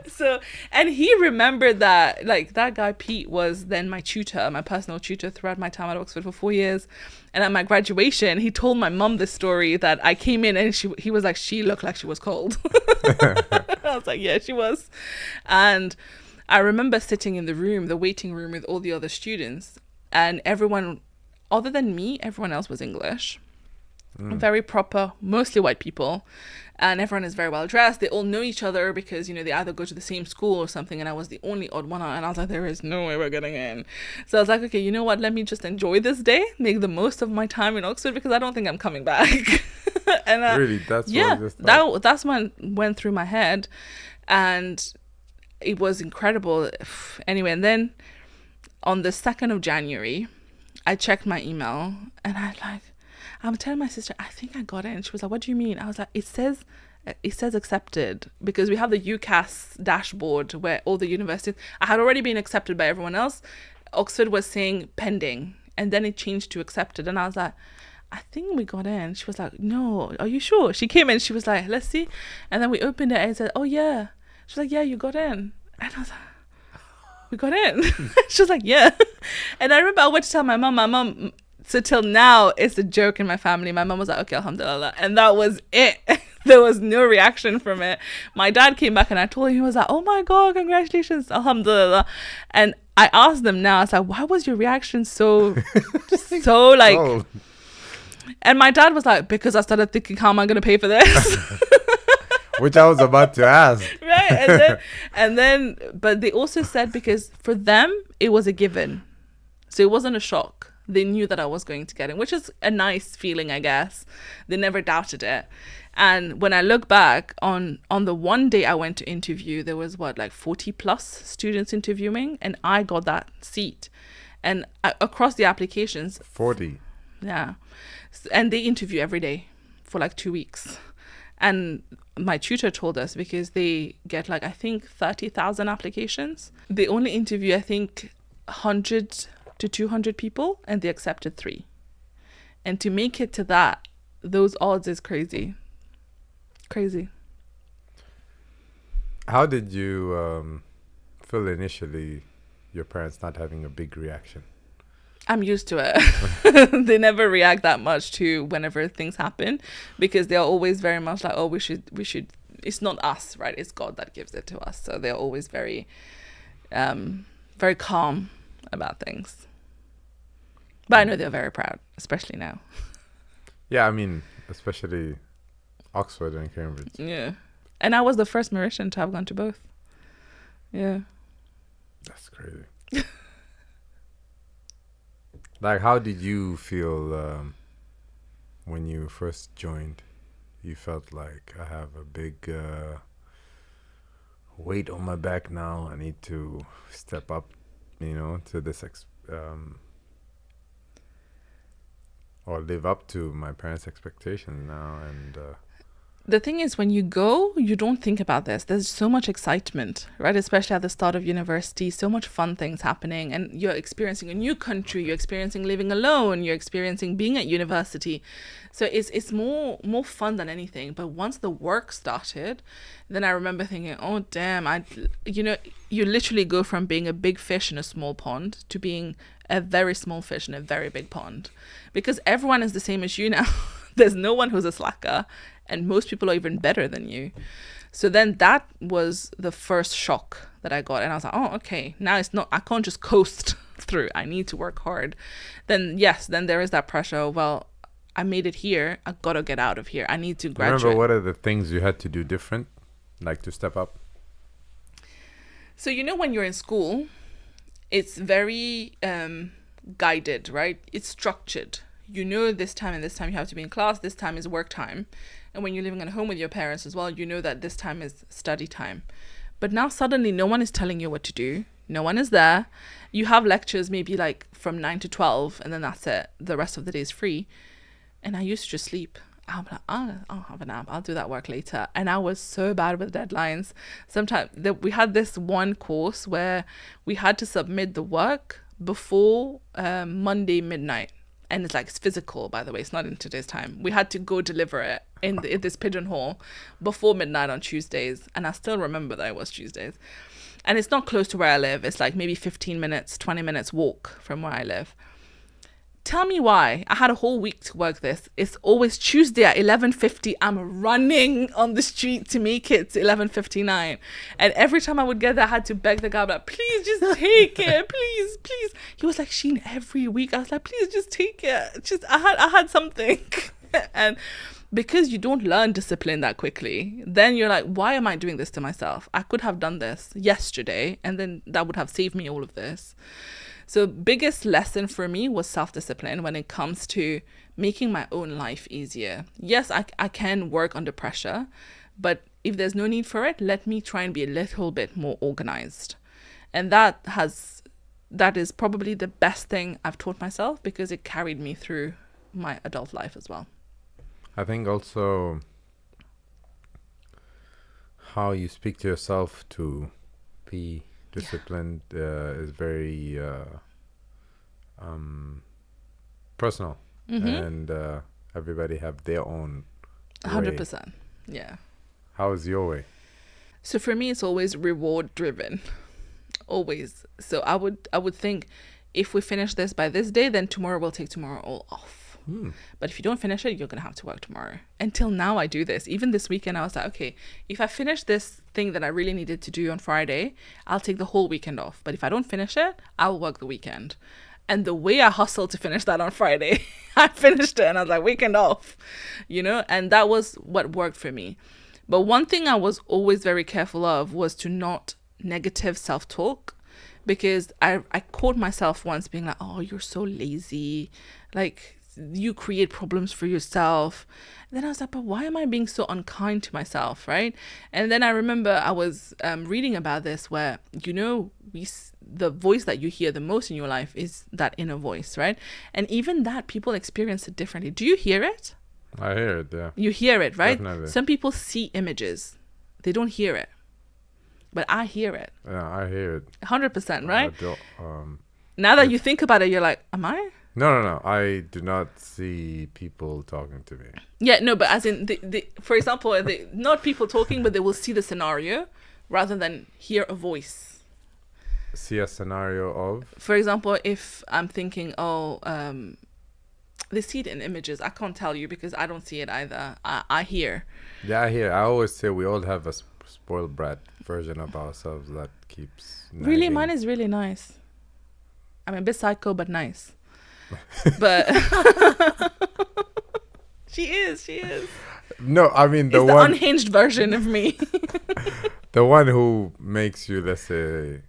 So, and he remembered that, like, that guy, Pete, was then my tutor, my personal tutor throughout my time at Oxford for 4 years. And at my graduation, he told my mum this story that I came in and he was like, she looked like she was cold. I was like, yeah, she was. And I remember sitting in the room, the waiting room with all the other students, and everyone, other than me, everyone else was English. Very proper, mostly white people. And everyone is very well dressed. They all know each other because, you know, they either go to the same school or something. And I was the only odd one out. And I was like, there is no way we're getting in. So I was like, okay, you know what? Let me just enjoy this day, make the most of my time in Oxford because I don't think I'm coming back. And really, that's yeah, what that's what went through my head. And it was incredible. Anyway, and then on the 2nd of January, I checked my email and I'm telling my sister, I think I got it. And she was like, what do you mean? I was like, it says accepted, because we have the UCAS dashboard where all the universities, I had already been accepted by everyone else. Oxford was saying pending, and then it changed to accepted. And I was like, I think we got in. She was like, no, are you sure? She came in, she was like, let's see. And then we opened it and said, oh yeah. She was like, yeah, you got in. And I was like, we got in. She was like, yeah. And I remember I went to tell my mom, so till now, it's a joke in my family. My mom was like, okay, alhamdulillah. And that was it. There was no reaction from it. My dad came back and I told him, he was like, oh my God, congratulations, alhamdulillah. And I asked them now, I was like, why was your reaction so like... Oh. And my dad was like, because I started thinking, how am I going to pay for this? Which I was about to ask. Right. And then, but they also said because for them, it was a given. So it wasn't a shock. They knew that I was going to get in, which is a nice feeling, I guess. They never doubted it. And when I look back on the one day I went to interview, there was 40 plus students interviewing, and I got that seat. And across the applications, 40. Yeah. And they interview every day for 2 weeks. And my tutor told us, because they get I think 30,000 applications, they only interview, I think, 100 to 200 people, and they accepted 3. And to make it to that, those odds is crazy. How did you feel initially, your parents not having a big reaction? I'm used to it. They never react that much to whenever things happen, because they're always very much like, oh, we should, it's not us, right? It's God that gives it to us. So they're always very, very calm about things. But I know they're very proud, especially now. Yeah, I mean, especially Oxford and Cambridge. Yeah. And I was the first Mauritian to have gone to both. Yeah. That's crazy. How did you feel when you first joined? You felt like, I have a big weight on my back now. I need to step up, to this or live up to my parents' expectations now. And the thing is, when you go, you don't think about this. There's so much excitement, right? Especially at the start of university, so much fun things happening, and you're experiencing a new country, you're experiencing living alone, you're experiencing being at university. So it's more fun than anything. But once the work started, then I remember thinking, oh damn, you literally go from being a big fish in a small pond to being a very small fish in a very big pond, because everyone is the same as you now. There's no one who's a slacker, and most people are even better than you. So then that was the first shock that I got. And I was like, oh, okay, now I can't just coast through. I need to work hard. Then there is that pressure. Well, I made it here. I got to get out of here. I need to graduate. Remember, what are the things you had to do different, to step up? So, when you're in school, it's very guided, right? It's structured. You know, this time and this time you have to be in class, this time is work time. And when you're living at home with your parents as well, you know that this time is study time. But now suddenly no one is telling you what to do. No one is there. You have lectures maybe like from 9 to 12 and then that's it. The rest of the day is free. And I used to just sleep. I'm like, I'll have a nap. I'll do that work later. And I was so bad with deadlines. Sometimes we had this one course where we had to submit the work before Monday midnight. And it's like, it's physical, by the way. It's not in today's time. We had to go deliver it in this pigeonhole before midnight on Tuesdays. And I still remember that it was Tuesdays. And it's not close to where I live. It's like maybe 15 minutes, 20 minutes walk from where I live. Tell me why. I had a whole week to work this. It's always Tuesday at 11:50. I'm running on the street to make it to 11:59. And every time I would get there, I had to beg the guy, like, please just take it. Please, please. He was like, Sheen, every week. I was like, please just take it. Just I had something. And because you don't learn discipline that quickly, then you're like, why am I doing this to myself? I could have done this yesterday and then that would have saved me all of this. So biggest lesson for me was self-discipline when it comes to making my own life easier. Yes, I can work under pressure, but if there's no need for it, let me try and be a little bit more organized. And that is probably the best thing I've taught myself because it carried me through my adult life as well. I think also how you speak to yourself to be disciplined is very personal, and everybody have their own way. 100%. Yeah. How is your way? So for me, it's always reward driven, always. So I would think if we finish this by this day, then tomorrow we'll take tomorrow all off. But if you don't finish it, you're going to have to work tomorrow. Until now, I do this. Even this weekend, I was like, okay, if I finish this thing that I really needed to do on Friday, I'll take the whole weekend off. But if I don't finish it, I'll work the weekend. And the way I hustled to finish that on Friday, I finished it and I was like, weekend off, and that was what worked for me. But one thing I was always very careful of was to not negative self-talk, because I caught myself once being like, oh, you're so lazy. Like, you create problems for yourself. And then I was like, but why am I being so unkind to myself, right? And then I remember I was reading about this where, the voice that you hear the most in your life is that inner voice, right? And even that, people experience it differently. Do you hear it? I hear it, yeah. You hear it, right? Definitely. Some people see images. They don't hear it. But I hear it. Yeah, I hear it. 100%, right? Now that you think about it, you're like, am I? No. I do not see people talking to me. Yeah, no, but as in, for example, not people talking, but they will see the scenario rather than hear a voice. See a scenario of? For example, if I'm thinking, they see it in images. I can't tell you because I don't see it either. I hear. Yeah, I hear. I always say we all have a spoiled brat version of ourselves that keeps nagging. Really, mine is really nice. I'm a bit psycho, but nice. But she is. No, I mean the unhinged version of me. The one who makes you, let's say,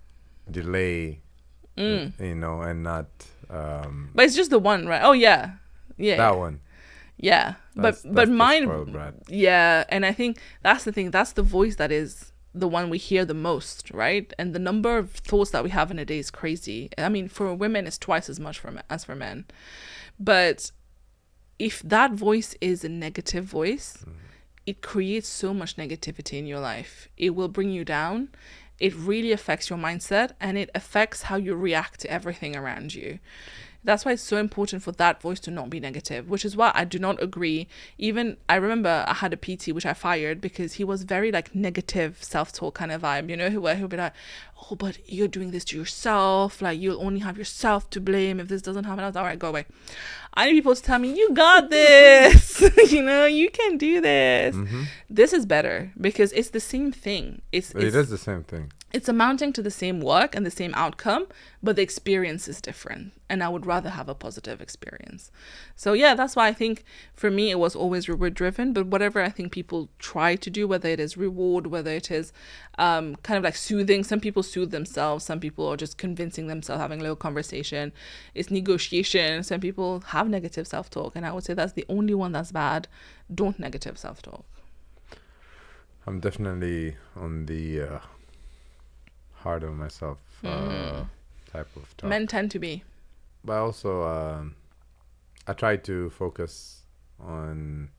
delay, and not. But it's just the one, right? Oh yeah. That one. Yeah, that's but mine. Brat. Yeah, and I think that's the thing. That's the voice that is the one we hear the most, right? And the number of thoughts that we have in a day is crazy. I mean, for women, it's twice as much as for men. But if that voice is a negative voice, it creates so much negativity in your life. It will bring you down. It really affects your mindset and it affects how you react to everything around you. That's why it's so important for that voice to not be negative, which is why I do not agree. Even I remember I had a PT which I fired because he was very like negative self-talk kind of vibe, he'll be like, oh, but you're doing this to yourself. Like, you'll only have yourself to blame if this doesn't happen. I was like, all right, go away. I need people to tell me, you got this. You can do this. This is better because it's the same thing. It is the same thing. it's amounting to the same work and the same outcome, but the experience is different. And I would rather have a positive experience. So yeah, that's why I think for me, it was always reward driven. But whatever I think people try to do, whether it is reward, whether it is kind of like soothing, some people soothe themselves. Some people are just convincing themselves, having a little conversation. It's negotiation. Some people have negative self-talk. And I would say that's the only one that's bad. Don't negative self-talk. I'm definitely on the hard on myself type of talk. Men tend to be. But also, I try to focus on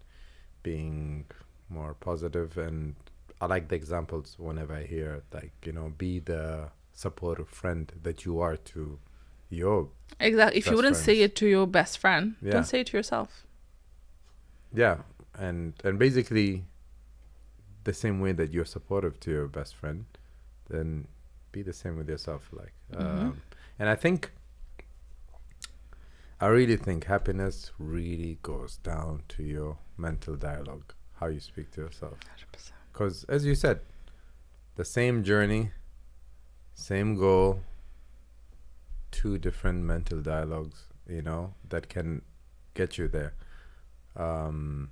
being more positive, and I like the examples whenever I hear, like, you know, be the supportive friend that you are to your Exactly. If you wouldn't friends. say it to your best friend, Yeah. don't say it to yourself. Yeah, and basically the same way that you're supportive to your best friend, then be the same with yourself. Like, and I really think happiness really goes down to your mental dialogue, how you speak to yourself. 100%. Because as you said, the same journey, same goal, two different mental dialogues, you know, that can get you there. One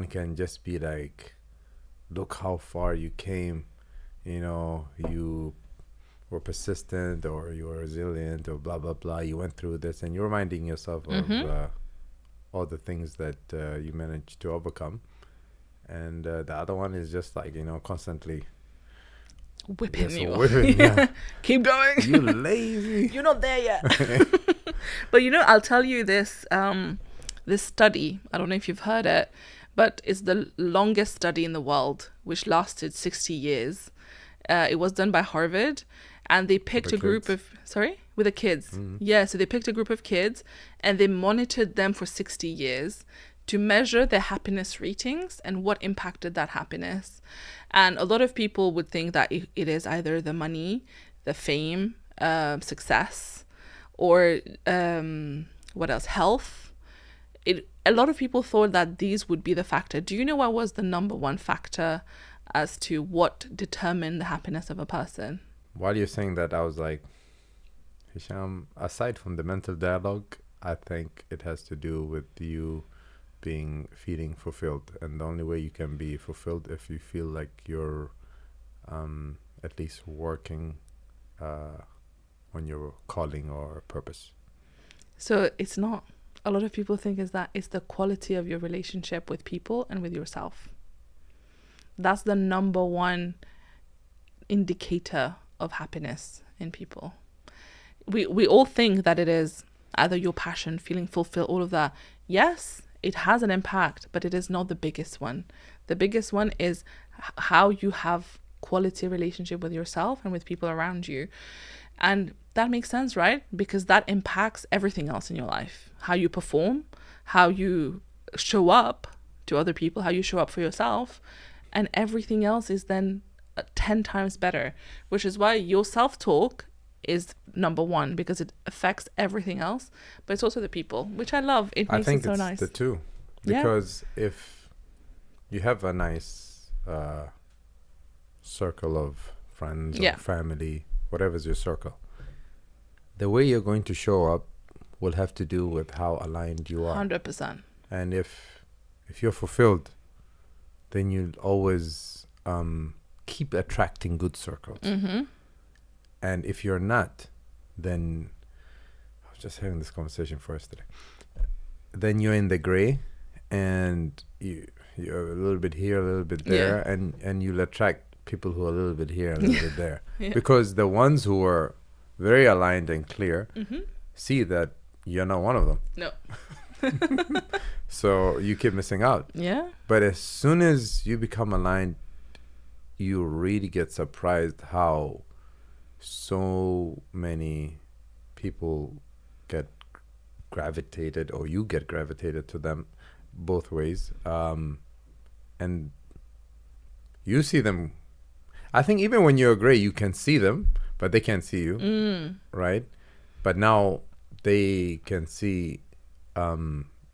can just be like, look how far you came, you know, you were persistent, or you were resilient, or blah blah blah, you went through this, and you're reminding yourself of all the things that you managed to overcome. And the other one is just like, you know, constantly Whipping just you. whipping, yeah. Keep going. You lazy. You're not there yet. But you know, I'll tell you this this study, I don't know if you've heard it, but it's the longest study in the world, which lasted 60 years. It was done by Harvard, and they picked a group of, with the kids. Yeah, so they picked a group of kids, and they monitored them for 60 years to measure their happiness ratings and what impacted that happiness. And a lot of people would think that it is either the money, the fame, success, or what else? Health. A lot of people thought that these would be the factor. Do you know what was the number one factor as to what determined the happiness of a person? While you're saying that, I was like, Hisham, aside from the mental dialogue, I think it has to do with you feeling fulfilled. And the only way you can be fulfilled if you feel like you're at least working on your calling or purpose. So it's not. A lot of people think is that it's the quality of your relationship with people and with yourself. That's the number one indicator of happiness in people. We all think that it is either your passion, feeling fulfilled, all of that. Yes, it has an impact, but it is not the biggest one. The biggest one is how you have quality relationship with yourself and with people around you. And that makes sense, right? Because that impacts everything else in your life. How you perform, how you show up to other people, how you show up for yourself, and everything else is then 10 times better, which is why your self-talk is number one, because it affects everything else, but it's also the people, which I love. It makes it so nice. I think it's the two, because if you have a nice circle of friends or family, whatever's your circle, the way you're going to show up will have to do with how aligned you are. 100%. And if you're fulfilled, then you'll always keep attracting good circles. And if you're not, then I was just having this conversation first today. Then you're in the gray, and you're a little bit here, a little bit there, and you'll attract people who are a little bit here, a little bit there. Because the ones who are very aligned and clear see that you're not one of them. No. So you keep missing out. Yeah. But as soon as you become aligned, you really get surprised how so many people get gravitated, or you get gravitated to them both ways. And you see them. I think even when you're gray, you can see them, but they can't see you, right? But now they can see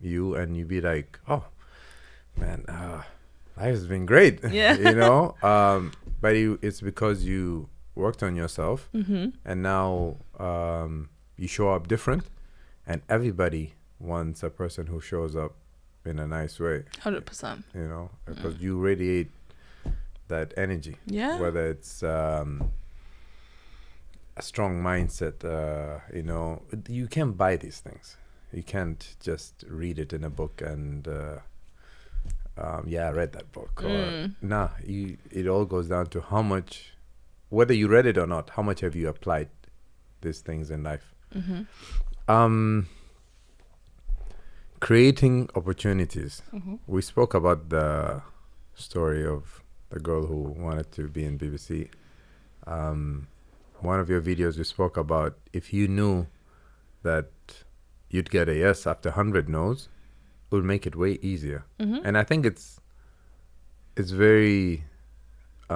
you, and you be like, oh, man, life has been great, Yeah. you know? but it's because you worked on yourself, and now you show up different, and everybody wants a person who shows up in a nice way. 100%. You know, because you radiate that energy. Yeah. Whether it's a strong mindset, you know, you can't buy these things. You can't just read it in a book and I read that book. Or, it all goes down to how much, whether you read it or not, how much have you applied these things in life. Creating opportunities. We spoke about the story of the girl who wanted to be in BBC. One of your videos, you spoke about if you knew that you'd get a yes after 100 no's, it would make it way easier. And I think it's very I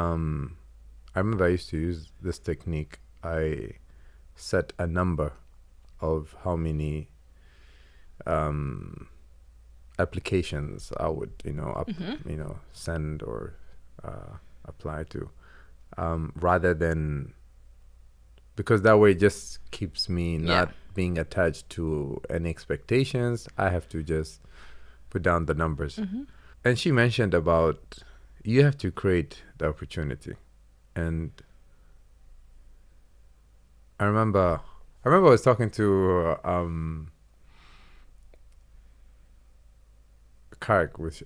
remember I used to use this technique. I set a number of how many applications I would send or apply to, rather than, because that way it just keeps me not being attached to any expectations. I have to just put down the numbers. And she mentioned about you have to create the opportunity. And I remember I was talking to Kark with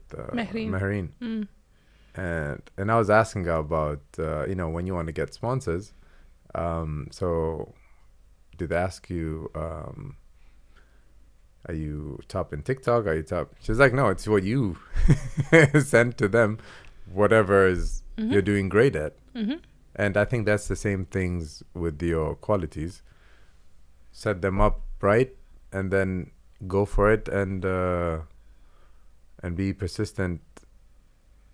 Mehreen. And I was asking her about when you want to get sponsors. So did they ask you, are you top in TikTok? Are you top? She's like, no, it's what you send to them, whatever is you're doing great at. And I think that's the same things with your qualities. Set them up right, and then go for it, and be persistent.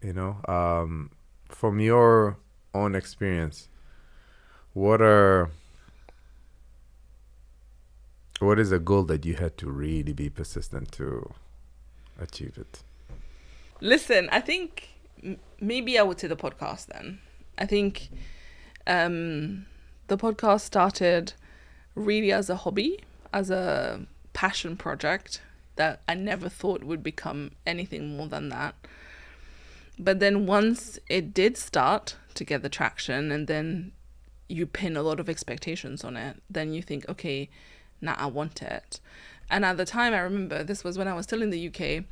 From your own experience, what is a goal that you had to really be persistent to achieve it? Listen, I think maybe I would say the podcast then. I think the podcast started really as a hobby, as a passion project that I never thought would become anything more than that. But then once it did start to get the traction, and then you pin a lot of expectations on it, then you think, okay, now I want it. And at the time, I remember this was when I was still in the UK.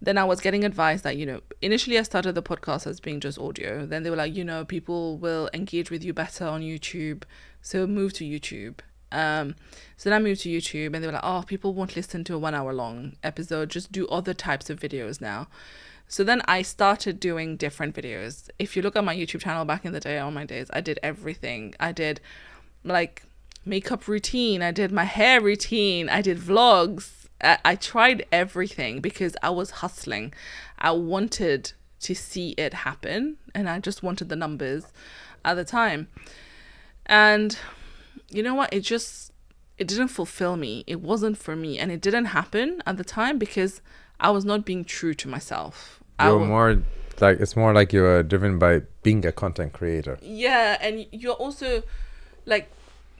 Then I was getting advice that, initially I started the podcast as being just audio. Then they were like, people will engage with you better on YouTube, so move to YouTube. So then I moved to YouTube, and they were like, oh, people won't listen to a 1 hour long episode. Just do other types of videos now. So then I started doing different videos. If you look at my YouTube channel back in the day, on my days, I did everything. I did like makeup routine. I did my hair routine. I did vlogs. I tried everything because I was hustling. I wanted to see it happen, and I just wanted the numbers at the time. And you know what? It didn't fulfill me. It wasn't for me, and it didn't happen at the time because I was not being true to myself. It's more like you're driven by being a content creator. Yeah, and you're also like,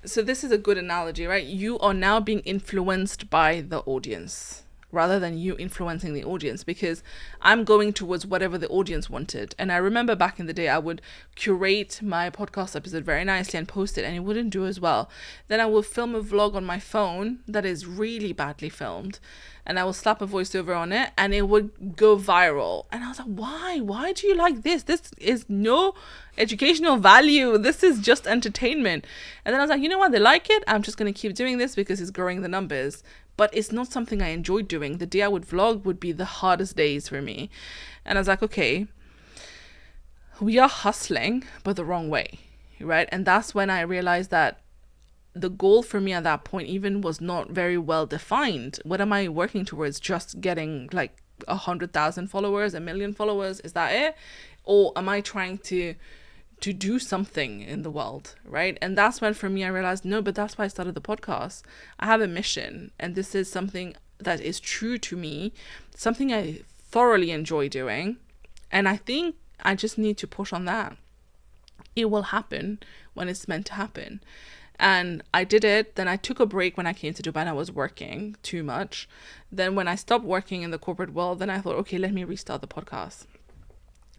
so this is a good analogy, right? You are now being influenced by the audience rather than you influencing the audience, because I'm going towards whatever the audience wanted. And I remember back in the day, I would curate my podcast episode very nicely and post it, and it wouldn't do as well. Then I will film a vlog on my phone that is really badly filmed, and I will slap a voiceover on it, and it would go viral. And I was like, why? Why do you like this? This is no educational value. This is just entertainment. And then I was like, you know what? They like it. I'm just going to keep doing this because it's growing the numbers. But it's not something I enjoy doing. The day I would vlog would be the hardest days for me. And I was like, okay, we are hustling, but the wrong way, right? And that's when I realized that the goal for me at that point even was not very well defined. What am I working towards? Just getting like 100,000 followers, 1 million followers? Is that it? Or am I trying to do something in the world, right? And that's when for me I realized, no, but that's why I started the podcast. I have a mission, and this is something that is true to me, something I thoroughly enjoy doing. And I think I just need to push on that. It will happen when it's meant to happen. And I did it. Then I took a break when I came to Dubai and I was working too much. Then when I stopped working in the corporate world, then I thought, okay, let me restart the podcast.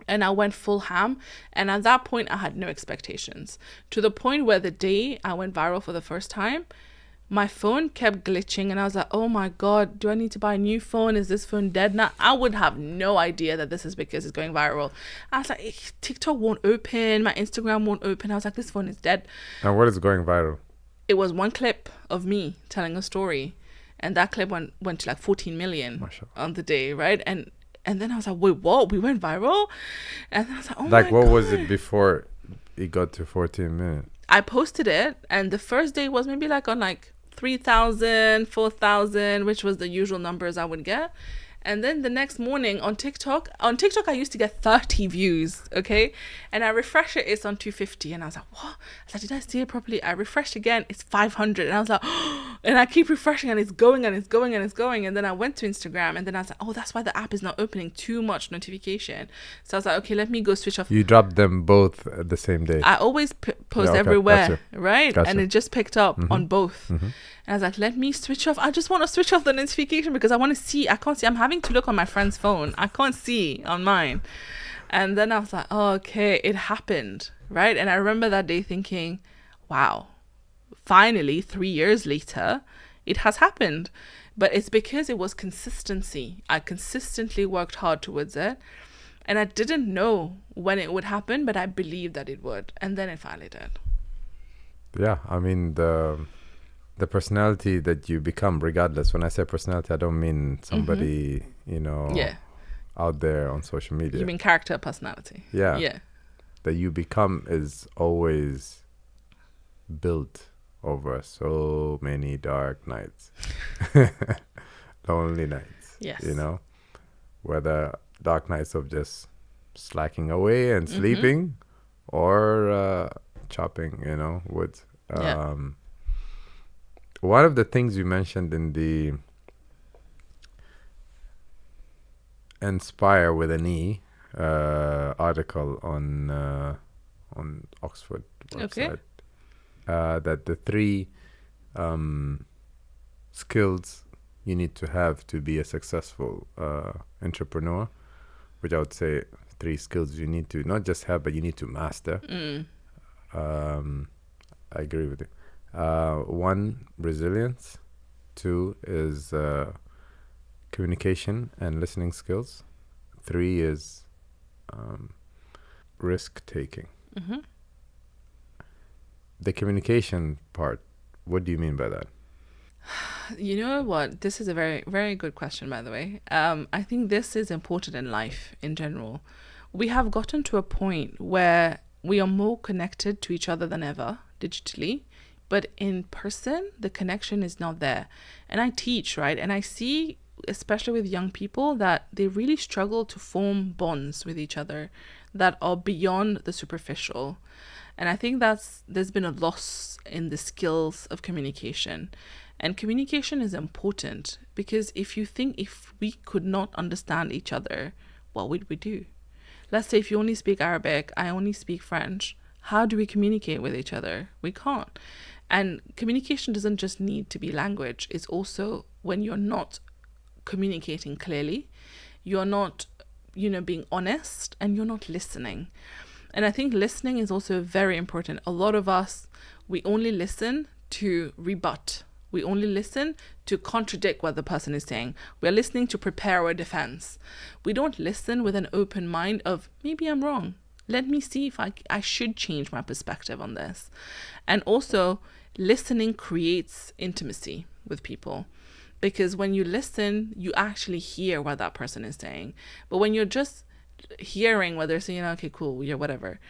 And I went full ham. And at that point, I had no expectations. To the point where the day I went viral for the first time, my phone kept glitching. And I was like, oh my God, do I need to buy a new phone? Is this phone dead now? I would have no idea that this is because it's going viral. I was like, TikTok won't open. My Instagram won't open. I was like, this phone is dead. And what is going viral? It was one clip of me telling a story. And that clip went to like 14 million on the day, right? And then I was like, wait, what? We went viral? And then I was like, oh my God. Like, what was it before it got to 14 minutes? I posted it, and the first day was maybe like on like 3,000, 4,000, which was the usual numbers I would get. And then the next morning on TikTok, I used to get 30 views, okay? And I refresh it, it's on 250. And I was like, what? I was like, did I see it properly? I refreshed again, it's 500. And I was like, oh, and I keep refreshing and it's going and it's going and it's going. And then I went to Instagram and then I was like, oh, that's why the app is not opening, too much notification. So I was like, okay, let me go switch off. You dropped them both at the same day? I always post everywhere, right? Gotcha. And it just picked up on both. And I was like, let me switch off. I just want to switch off the notification because I want to see. I can't see. I'm having to look on my friend's phone. I can't see on mine. And then I was like, oh, okay, it happened, right? And I remember that day thinking, wow, finally, 3 years later, it has happened. But it's because it was consistency. I consistently worked hard towards it. And I didn't know when it would happen, but I believed that it would. And then it finally did. Yeah, I mean, the personality that you become, regardless. When I say personality, I don't mean somebody, out there on social media. You mean character, personality. Yeah. That you become is always built over so many dark nights. Lonely nights. Yes. Whether dark nights of just slacking away and sleeping or chopping, wood. One of the things you mentioned in the Inspire with an E article on Oxford website, that the 3 skills you need to have to be a successful entrepreneur, which I would say 3 skills you need to not just have, but you need to master. I agree with you. 1, resilience. 2 is communication and listening skills. 3 is risk taking. The communication part, what do you mean by that? You know what? This is a very, very good question, by the way. I think this is important in life in general. We have gotten to a point where we are more connected to each other than ever digitally. But in person, the connection is not there. And I teach, right? And I see, especially with young people, that they really struggle to form bonds with each other that are beyond the superficial. And I think there's been a loss in the skills of communication. And communication is important because if we could not understand each other, what would we do? Let's say if you only speak Arabic, I only speak French. How do we communicate with each other? We can't. And communication doesn't just need to be language. It's also when you're not communicating clearly, you're not, being honest, and you're not listening. And I think listening is also very important. A lot of us, we only listen to rebut. We only listen to contradict what the person is saying. We're listening to prepare our defense. We don't listen with an open mind of, maybe I'm wrong. Let me see if I should change my perspective on this. And also, listening creates intimacy with people. Because when you listen, you actually hear what that person is saying. But when you're just hearing what they're saying, okay, cool, yeah, whatever.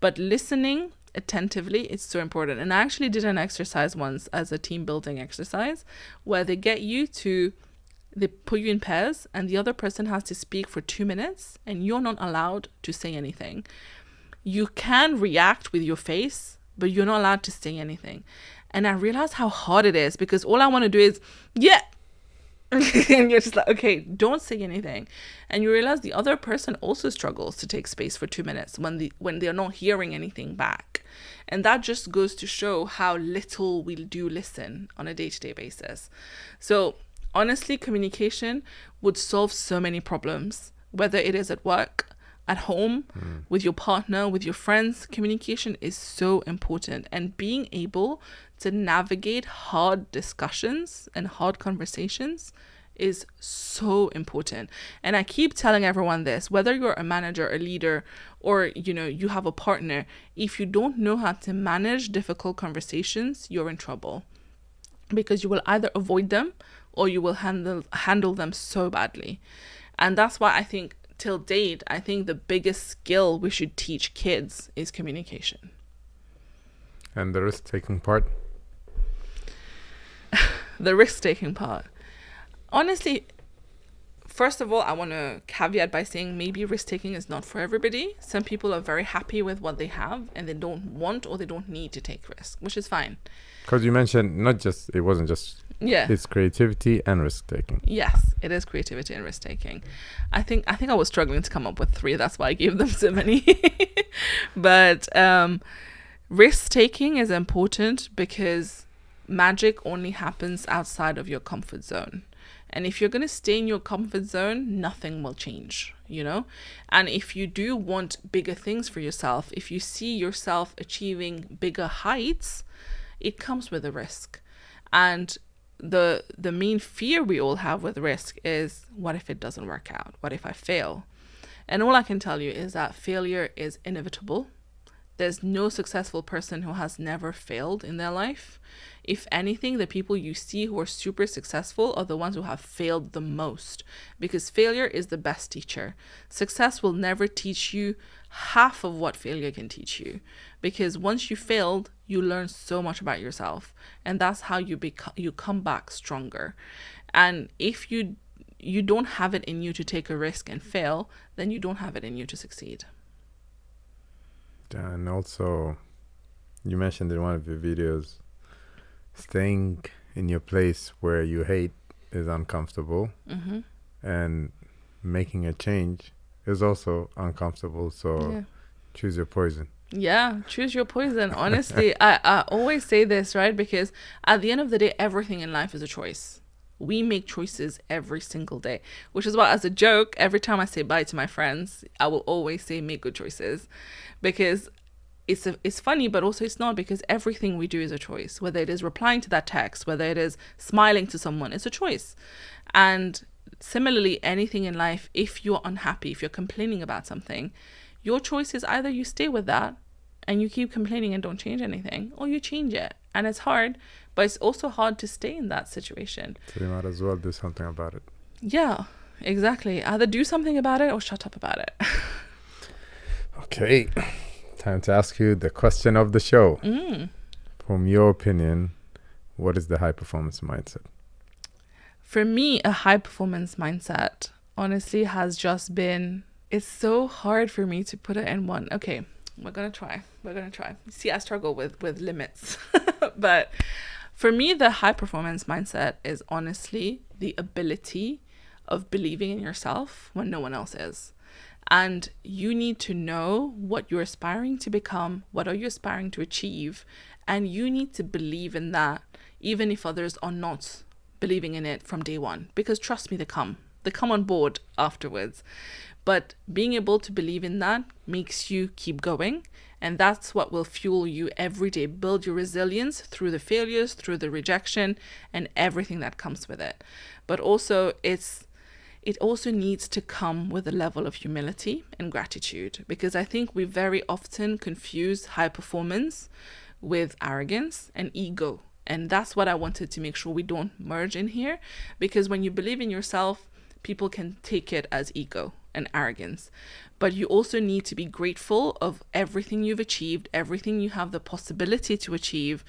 But listening attentively, it's so important. And I actually did an exercise once as a team building exercise where they put you in pairs and the other person has to speak for 2 minutes and you're not allowed to say anything. You can react with your face, but you're not allowed to say anything. And I realized how hard it is because all I want to do is, yeah, And you're just like, okay, don't say anything. And you realize the other person also struggles to take space for 2 minutes when they're not hearing anything back. And that just goes to show how little we do listen on a day-to-day basis. So honestly, communication would solve so many problems, whether it is at work, at home, with your partner, with your friends. Communication is so important, and being able to navigate hard discussions and hard conversations is so important. And I keep telling everyone this, whether you're a manager, a leader, or you have a partner, if you don't know how to manage difficult conversations, you're in trouble, because you will either avoid them or you will handle them so badly. And that's why I think till date, I think the biggest skill we should teach kids is communication. And the risk-taking part? The risk-taking part. Honestly, first of all, I want to caveat by saying maybe risk-taking is not for everybody. Some people are very happy with what they have and they don't want or they don't need to take risk, which is fine. Because you mentioned it wasn't just, it's creativity and risk-taking. Yes, it is creativity and risk-taking. I think I was struggling to come up with 3. That's why I gave them so many. But risk-taking is important because magic only happens outside of your comfort zone. And if you're going to stay in your comfort zone, nothing will change, And if you do want bigger things for yourself, if you see yourself achieving bigger heights, it comes with a risk. And the main fear we all have with risk is, what if it doesn't work out? What if I fail? And all I can tell you is that failure is inevitable. There's no successful person who has never failed in their life. If anything, the people you see who are super successful are the ones who have failed the most, because failure is the best teacher. Success will never teach you half of what failure can teach you, because once you failed, you learn so much about yourself, and that's how you come back stronger. And if you don't have it in you to take a risk and fail, then you don't have it in you to succeed. And also, you mentioned in one of your videos, staying in your place where you hate is uncomfortable, and making a change is also uncomfortable. So choose your poison. Yeah, choose your poison. Honestly, I always say this, right? Because at the end of the day, everything in life is a choice. We make choices every single day, which is why, as a joke, every time I say bye to my friends, I will always say make good choices, because it's funny, but also it's not, because everything we do is a choice. Whether it is replying to that text, whether it is smiling to someone, it's a choice. And similarly, anything in life, if you're unhappy, if you're complaining about something, your choice is either you stay with that and you keep complaining and don't change anything, or you change it. And it's hard, but it's also hard to stay in that situation. So you might as well do something about it. Yeah, exactly. Either do something about it or shut up about it. Okay, time to ask you the question of the show. From your opinion, what is the high performance mindset? For me, a high performance mindset honestly has just been, it's so hard for me to put it in one. Okay, we're gonna try. See, I struggle with limits. But for me, the high performance mindset is honestly the ability of believing in yourself when no one else is. And you need to know what you're aspiring to become, what are you aspiring to achieve, and you need to believe in that, even if others are not believing in it from day one. Because trust me, they come on board afterwards. But being able to believe in that makes you keep going. And that's what will fuel you every day, build your resilience through the failures, through the rejection, and everything that comes with it. But also, it also needs to come with a level of humility and gratitude, because I think we very often confuse high performance with arrogance and ego. And that's what I wanted to make sure we don't merge in here, because when you believe in yourself, people can take it as ego and arrogance. But you also need to be grateful of everything you've achieved, everything you have the possibility to achieve,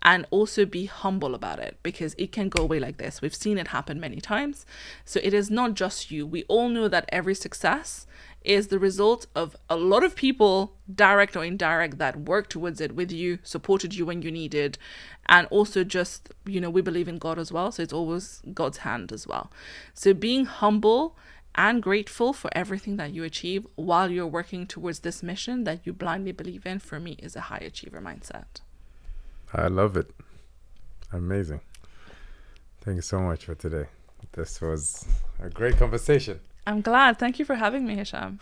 and also be humble about it, because it can go away like this. We've seen it happen many times. So it is not just you. We all know that every success is the result of a lot of people direct or indirect, that worked towards it with you, supported you when you needed, and also just, you know, we believe in God as well, so it's always God's hand as well. So being humble and grateful for everything that you achieve while you're working towards this mission that you blindly believe in, for me, is a high achiever mindset. I love it. Amazing. Thank you so much for today. This was a great conversation. I'm glad. Thank you for having me, Hisham.